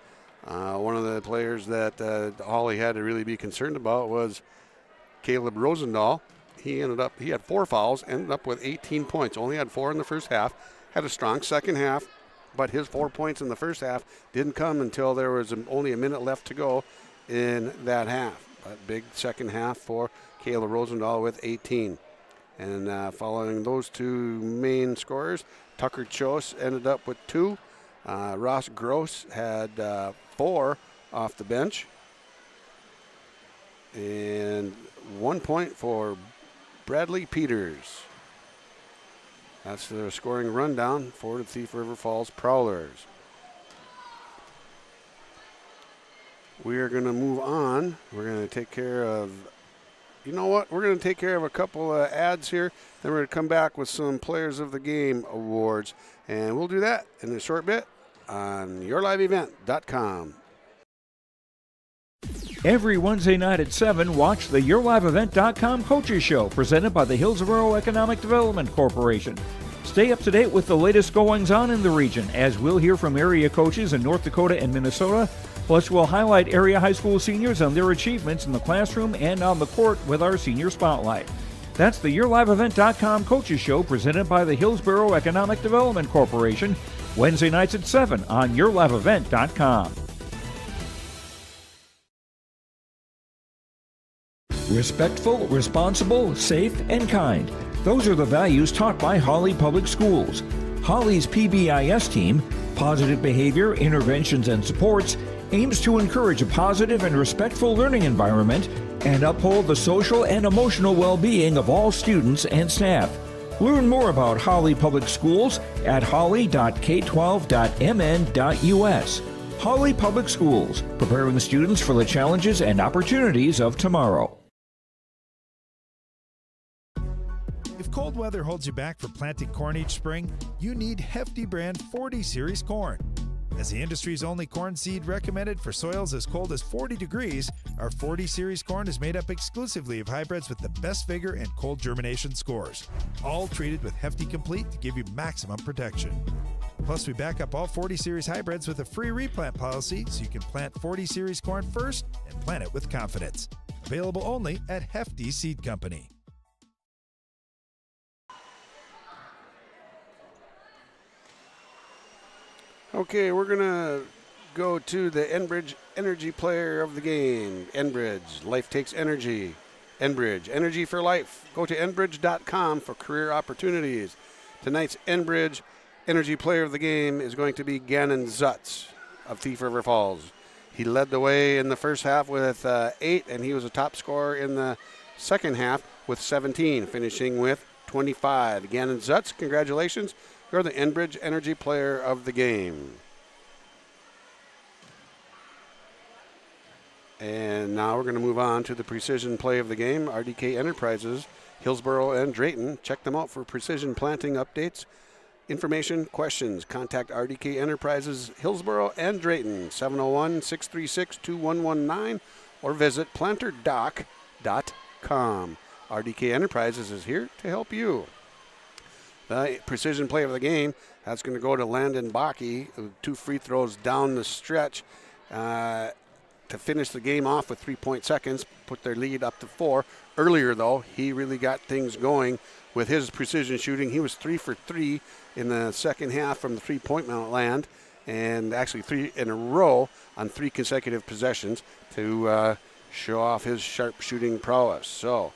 One of the players that Hawley had to really be concerned about was Caleb Rosendahl. He had 4 fouls, ended up with 18 points. Only had 4 in the first half. Had a strong second half, but his 4 points in the first half didn't come until there was only a minute left to go in that half. But big second half for Caleb Rosendahl with 18. And following those 2 main scorers, Tucker Chose ended up with 2. Ross Gross had 4 off the bench. And 1 point for Bradley Peters. That's the scoring rundown for the Thief River Falls Prowlers. We are going to move on. We're going to take care of, you know what? We're going to take care of a couple of ads here. Then we're going to come back with some Players of the Game awards. And we'll do that in a short bit on yourliveevent.com. Every Wednesday night at 7, watch the YourLiveEvent.com Coaches Show presented by the Hillsborough Economic Development Corporation. Stay up to date with the latest goings-on in the region, as we'll hear from area coaches in North Dakota and Minnesota. Plus, we'll highlight area high school seniors and their achievements in the classroom and on the court with our Senior Spotlight. That's the YourLiveEvent.com Coaches Show presented by the Hillsborough Economic Development Corporation, Wednesday nights at 7 on YourLiveEvent.com. Respectful, responsible, safe, and kind. Those are the values taught by Hawley Public Schools. Hawley's PBIS team, Positive Behavior, Interventions, and Supports, aims to encourage a positive and respectful learning environment and uphold the social and emotional well-being of all students and staff. Learn more about Hawley Public Schools at hawley.k12.mn.us. Hawley Public Schools, preparing students for the challenges and opportunities of tomorrow. If cold weather holds you back from planting corn each spring, you need Hefty brand 40 Series corn. As the industry's only corn seed recommended for soils as cold as 40 degrees, our 40 Series corn is made up exclusively of hybrids with the best vigor and cold germination scores, all treated with Hefty Complete to give you maximum protection. Plus, we back up all 40 Series hybrids with a free replant policy so you can plant 40 Series corn first and plant it with confidence. Available only at Hefty Seed Company. Okay, we're going to go to the Enbridge Energy Player of the Game. Enbridge, life takes energy. Enbridge, energy for life. Go to enbridge.com for career opportunities. Tonight's Enbridge Energy Player of the Game is going to be Gannon Zutz of Thief River Falls. He led the way in the first half with 8, and he was a top scorer in the second half with 17, finishing with 25. Gannon Zutz, congratulations. You're the Enbridge Energy Player of the Game. And now we're going to move on to the Precision Play of the Game. RDK Enterprises, Hillsboro and Drayton. Check them out for precision planting updates. Information, questions, contact RDK Enterprises, Hillsboro and Drayton, 701-636-2119, or visit planterdoc.com. RDK Enterprises is here to help you. The precision play of the game, that's going to go to Landon Bakke, 2 free throws down the stretch to finish the game off with 3 seconds, put their lead up to 4. Earlier, though, he really got things going with his precision shooting. He was 3 for 3 in the second half from the three-point land, and actually 3 in a row on 3 consecutive possessions to show off his sharp shooting prowess. So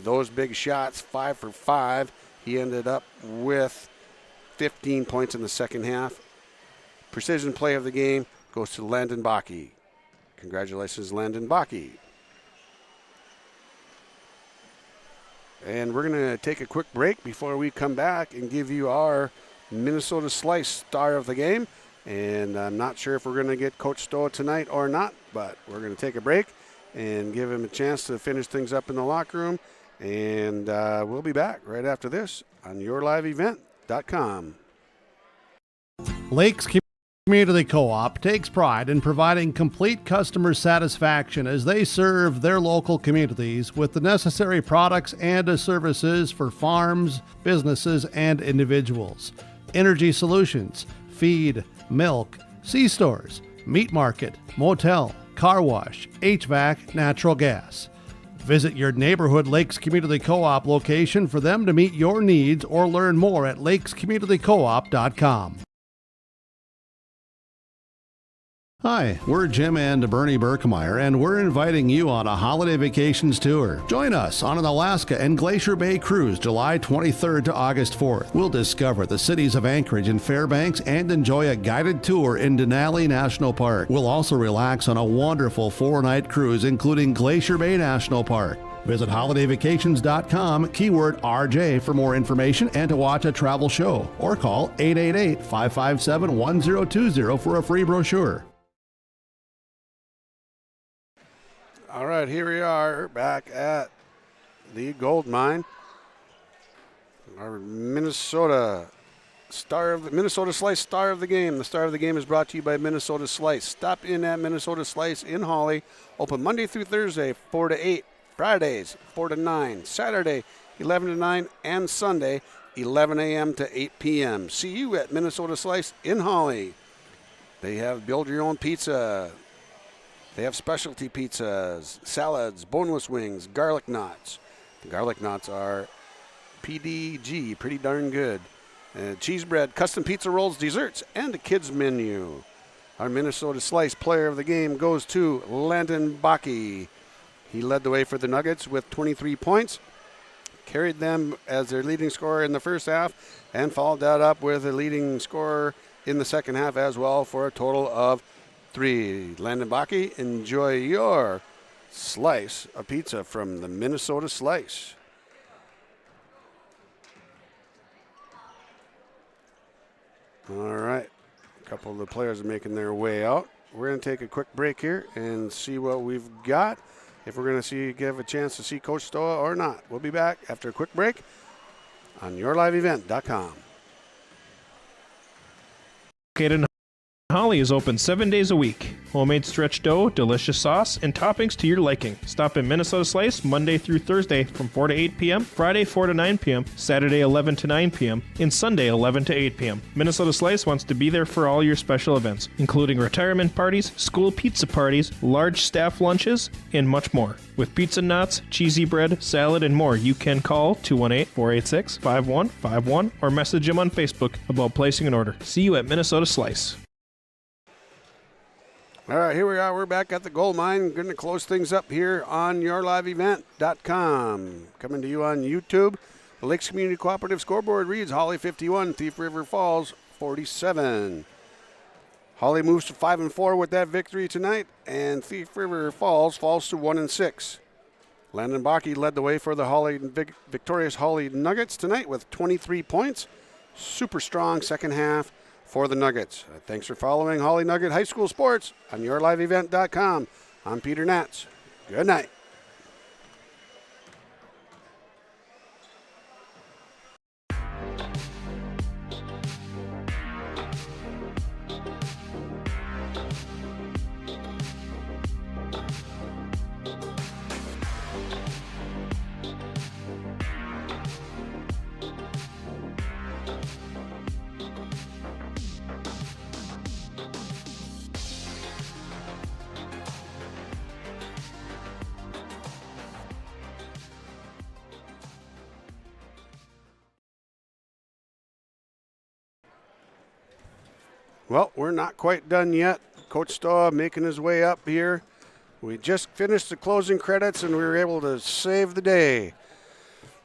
those big shots, 5 for 5. He ended up with 15 points in the second half. Precision play of the game goes to Landon Bakke. Congratulations, Landon Bakke. And we're going to take a quick break before we come back and give you our Minnesota Slice star of the game. And I'm not sure if we're going to get Coach Stoa tonight or not, but we're going to take a break and give him a chance to finish things up in the locker room. And we'll be back right after this on yourliveevent.com. Lakes Community Co-op takes pride in providing complete customer satisfaction as they serve their local communities with the necessary products and services for farms, businesses, and individuals. Energy solutions, feed, milk, C-stores, meat market, motel, car wash, HVAC, natural gas. Visit your neighborhood Lakes Community Co-op location for them to meet your needs or learn more at lakescommunitycoop.com. Hi, we're Jim and Bernie Berkemeyer, and we're inviting you on a holiday vacations tour. Join us on an Alaska and Glacier Bay cruise July 23rd to August 4th. We'll discover the cities of Anchorage and Fairbanks and enjoy a guided tour in Denali National Park. We'll also relax on a wonderful 4-night cruise including Glacier Bay National Park. Visit holidayvacations.com, keyword RJ for more information and to watch a travel show, or call 888-557-1020 for a free brochure. All right, here we are back at the gold mine. Our Minnesota Slice star of the game. The star of the game is brought to you by Minnesota Slice. Stop in at Minnesota Slice in Hawley. Open Monday through Thursday, 4 to 8. Fridays, 4 to 9. Saturday, 11 to 9. And Sunday, 11 a.m. to 8 p.m. See you at Minnesota Slice in Hawley. They have build-your-own pizza. They have specialty pizzas, salads, boneless wings, garlic knots. The garlic knots are PDG, pretty darn good. Cheese bread, custom pizza rolls, desserts, and a kids menu. Our Minnesota Slice player of the game goes to Landon Bakke. He led the way for the Nuggets with 23 points, carried them as their leading scorer in the first half, and followed that up with a leading scorer in the second half as well for a total of 3. Landon Bakke, enjoy your slice of pizza from the Minnesota Slice. All right, a couple of the players are making their way out. We're going to take a quick break here and see what we've got, if we're going to give a chance to see Coach Stoa or not. We'll be back after a quick break on yourliveevent.com. Hawley is open 7 days a week. Homemade stretch dough, delicious sauce, and toppings to your liking. Stop in Minnesota Slice Monday through Thursday from 4 to 8 p.m., Friday 4 to 9 p.m., Saturday 11 to 9 p.m., and Sunday 11 to 8 p.m. Minnesota Slice wants to be there for all your special events, including retirement parties, school pizza parties, large staff lunches, and much more. With pizza knots, cheesy bread, salad, and more, you can call 218-486-5151 or message him on Facebook about placing an order. See you at Minnesota Slice. All right, here we are. We're back at the gold mine. Going to close things up here on yourliveevent.com. Coming to you on YouTube. The Lakes Community Cooperative scoreboard reads Hawley 51, Thief River Falls 47. Hawley moves to 5-4 with that victory tonight, and Thief River falls to 1-6. Landon Bakke led the way for the victorious Hawley Nuggets tonight with 23 points. Super strong second half for the Nuggets. Thanks for following Hawley Nugget High School Sports on yourliveevent.com. I'm Peter Natz. Good night. Well, we're not quite done yet. Coach Stoa making his way up here. We just finished the closing credits, and we were able to save the day.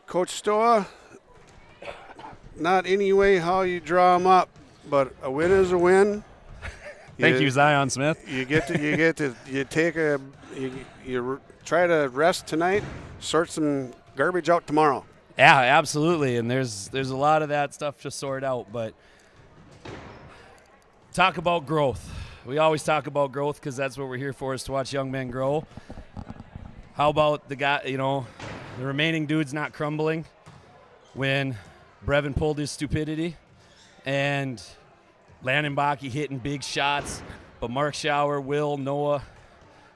Coach Stoa, not any way how you draw them up, but a win is a win. Thank you, Zion Smith. You try to rest tonight, sort some garbage out tomorrow. Yeah, absolutely, and there's a lot of that stuff to sort out, but talk about growth. We always talk about growth because that's what we're here for, is to watch young men grow. How about the guy, the remaining dudes not crumbling when Brevin pulled his stupidity and Landon Bakke hitting big shots, but Mark Schauer, Will, Noah,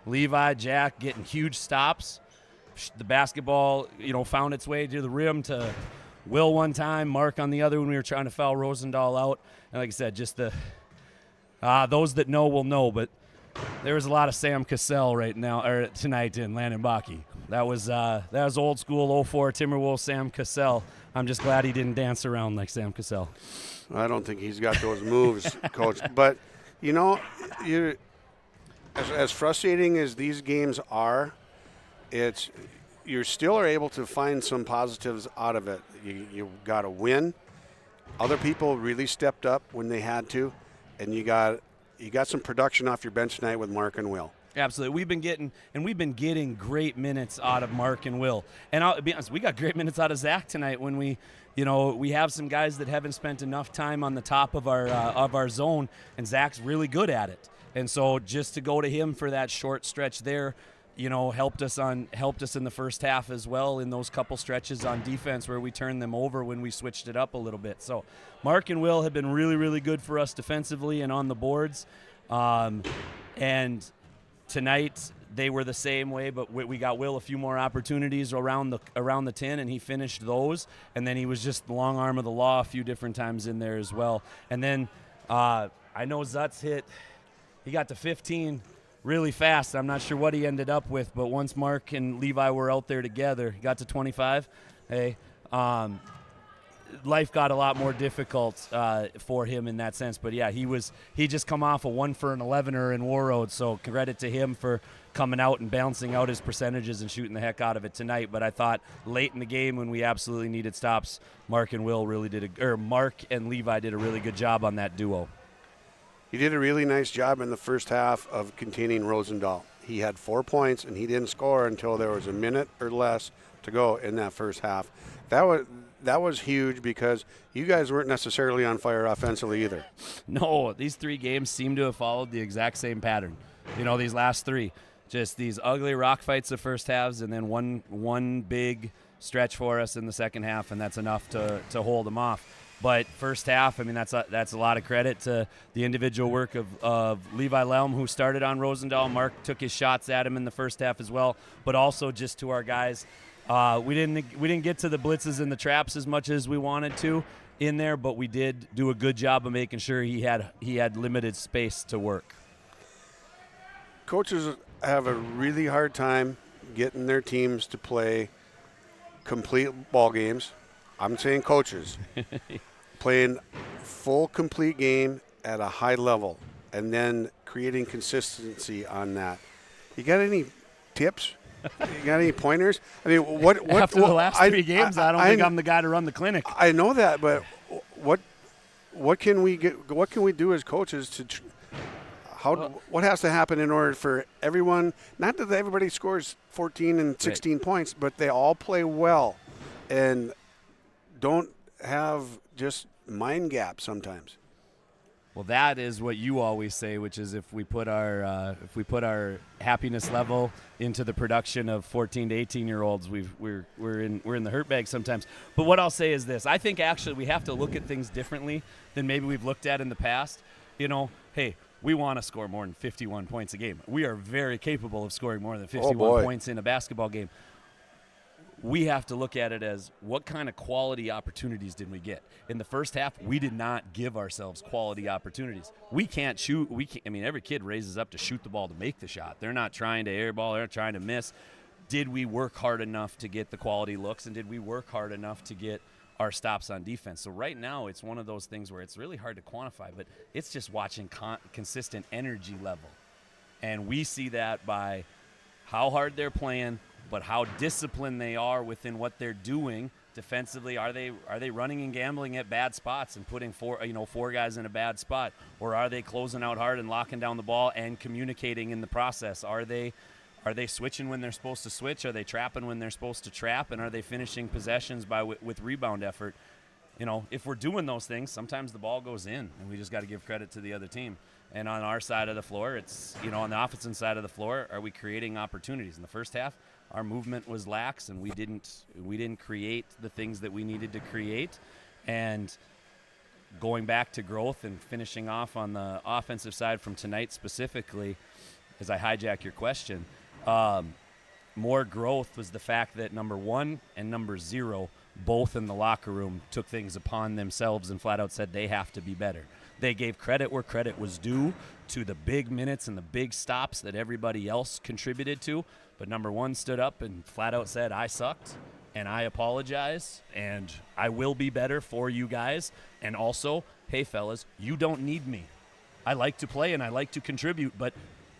Levi, Jack getting huge stops. The basketball, found its way to the rim to Will one time, Mark on the other when we were trying to foul Rosendahl out. And like I said, just those that know will know, but there was a lot of Sam Cassell tonight in Landon Bakke. That was old school 04 Timberwolves Sam Cassell. I'm just glad he didn't dance around like Sam Cassell. I don't think he's got those moves, Coach. But, as frustrating as these games are, you still are able to find some positives out of it. You got a win. Other people really stepped up when they had to, and you got some production off your bench tonight with Mark and Will. Absolutely. We've been getting great minutes out of Mark and Will. And I'll be honest, we got great minutes out of Zach tonight when we have some guys that haven't spent enough time on the top of our zone, and Zach's really good at it. And so just to go to him for that short stretch there, helped us in the first half as well in those couple stretches on defense where we turned them over when we switched it up a little bit. So Mark and Will have been really, really good for us defensively and on the boards. And tonight they were the same way, but we got Will a few more opportunities around the 10, and he finished those. And then he was just the long arm of the law a few different times in there as well. And then I know Zutz he got to 15 really fast. I'm not sure what he ended up with, but once Mark and Levi were out there together, he got to 25. Life got a lot more difficult for him in that sense. But yeah, he just come off a 1 for an 11er in Warroad, so credit to him for coming out and balancing out his percentages and shooting the heck out of it tonight. But I thought late in the game when we absolutely needed stops, Mark and Levi did a really good job on that duo. He did a really nice job in the first half of containing Rosendahl. He had 4 points, and he didn't score until there was a minute or less to go in that first half. That was huge because you guys weren't necessarily on fire offensively either. No, these 3 games seem to have followed the exact same pattern. These last 3, just these ugly rock fights the first halves, and then one big stretch for us in the second half, and that's enough to hold them off. But first half, that's a lot of credit to the individual work of Levi Lelm, who started on Rosendahl. Mark took his shots at him in the first half as well, but also just to our guys. We didn't get to the blitzes and the traps as much as we wanted to in there, but we did do a good job of making sure he had limited space to work. Coaches have a really hard time getting their teams to play complete ball games. I'm saying coaches playing full complete game at a high level and then creating consistency on that. You got any tips? You got any pointers? What after the last 3 games, I don't think I'm the guy to run the clinic. I know that, but what can we do as coaches What has to happen in order for everyone, not that everybody scores 14 and 16 points, but they all play well and don't have just mind gaps sometimes? Well, that is what you always say, which is if we put our happiness level into the production of 14 to 18-year-olds, we're in the hurt bag sometimes. But what I'll say is this: I think actually we have to look at things differently than maybe we've looked at in the past. Hey, we want to score more than 51 points a game. We are very capable of scoring more than 51 points in a basketball game. We have to look at it as what kind of quality opportunities did we get? In the first half, we did not give ourselves quality opportunities. We can't shoot. Every kid raises up to shoot the ball to make the shot. They're not trying to airball. They're not trying to miss. Did we work hard enough to get the quality looks, and did we work hard enough to get our stops on defense? So right now, it's one of those things where it's really hard to quantify, but it's just watching consistent energy level. And we see that by how hard they're playing, but how disciplined they are within what they're doing defensively. Are they running and gambling at bad spots and putting four guys in a bad spot, or are they closing out hard and locking down the ball and communicating in the process? Are they switching when they're supposed to switch? Are they trapping when they're supposed to trap? And are they finishing possessions with rebound effort? If we're doing those things, sometimes the ball goes in, and we just got to give credit to the other team. And on our side of the floor, it's on the offensive side of the floor, are we creating opportunities? In the first half, our movement was lax, and we didn't create the things that we needed to create. And going back to growth and finishing off on the offensive side from tonight specifically, as I hijack your question, more growth was the fact that number 1 and number 0, both in the locker room, took things upon themselves and flat out said they have to be better. They gave credit where credit was due to the big minutes and the big stops that everybody else contributed to. But number 1 stood up and flat out said, I sucked, and I apologize, and I will be better for you guys. And also, hey, fellas, you don't need me. I like to play and I like to contribute, but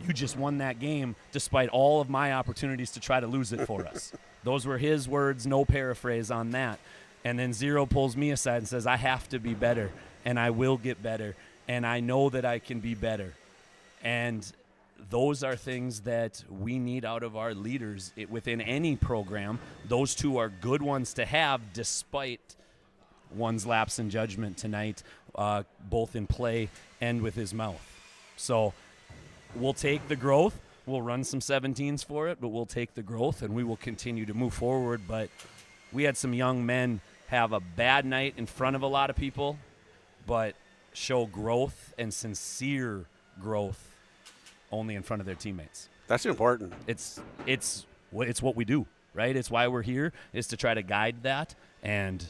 you just won that game despite all of my opportunities to try to lose it for us. Those were his words, no paraphrase on that. And then 0 pulls me aside and says, I have to be better, and I will get better, and I know that I can be better. And those are things that we need out of our leaders within any program. Those two are good ones to have despite one's lapse in judgment tonight, both in play and with his mouth. So we'll take the growth. We'll run some 17s for it, but we'll take the growth, and we will continue to move forward. But we had some young men have a bad night in front of a lot of people, but show growth and sincere growth only in front of their teammates. That's important. It's what we do, right? It's why we're here, is to try to guide that. And,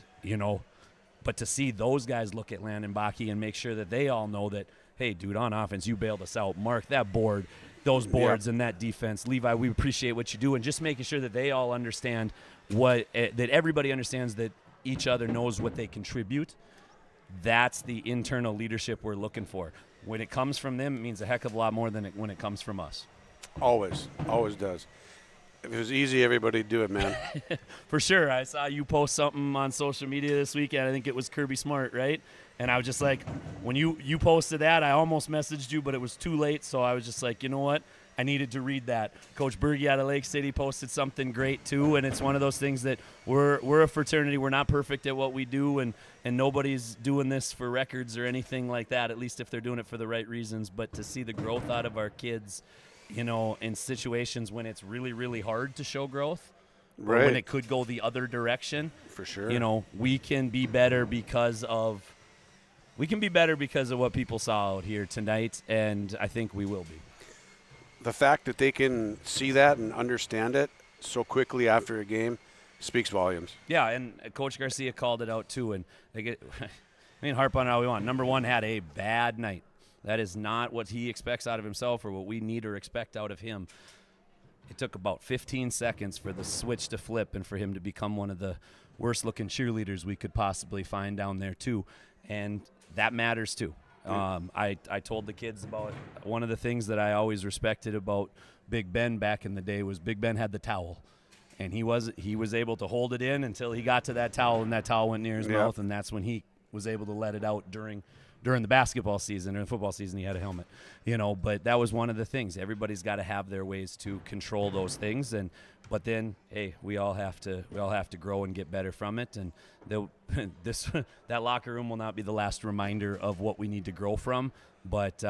but to see those guys look at Landon Bakke and make sure that they all know that, hey, dude, on offense, you bailed us out. Mark, that board, those boards and that defense. Levi, we appreciate what you do. And just making sure that they all understand that everybody understands that each other knows what they contribute. That's the internal leadership we're looking for. When it comes from them, it means a heck of a lot more than when it comes from us. Always does. If it was easy, everybody'd do it, man. For sure. I saw you post something on social media this weekend. I think it was Kirby Smart, right? And I was just like, when you posted that, I almost messaged you, but it was too late. So I was just like, you know what? I needed to read that. Coach Berge out of Lake City posted something great too, and it's one of those things that we're a fraternity. We're not perfect at what we do, and nobody's doing this for records or anything like that, at least if they're doing it for the right reasons. But to see the growth out of our kids, in situations when it's really, really hard to show growth, or when it could go the other direction. For sure. We can be better because of what people saw out here tonight, and I think we will be. The fact that they can see that and understand it so quickly after a game speaks volumes. Yeah, and Coach Garcia called it out too. And harp on it all we want. Number 1 had a bad night. That is not what he expects out of himself or what we need or expect out of him. It took about 15 seconds for the switch to flip and for him to become one of the worst-looking cheerleaders we could possibly find down there too. And that matters too. I told the kids about one of the things that I always respected about Big Ben back in the day was Big Ben had the towel, and he was able to hold it in until he got to that towel, and that towel went near his mouth, and that's when he was able to let it out during during the basketball season. During the football season, he had a helmet, but that was one of the things. Everybody's got to have their ways to control those things. But then, hey, we all have to grow and get better from it. And that locker room will not be the last reminder of what we need to grow from. But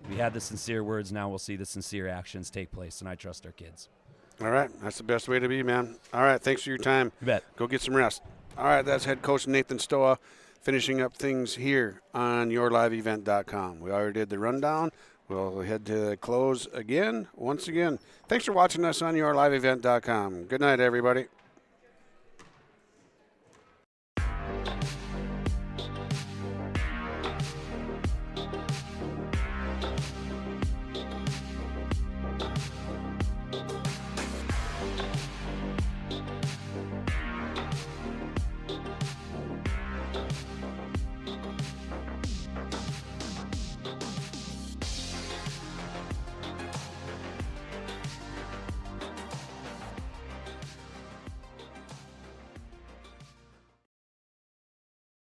we had the sincere words. Now we'll see the sincere actions take place, and I trust our kids. All right. That's the best way to be, man. All right. Thanks for your time. You bet. Go get some rest. All right. That's head coach Nathan Stoa finishing up things here on yourliveevent.com. We already did the rundown. We'll head to the close again. Once again, thanks for watching us on yourliveevent.com. Good night, everybody.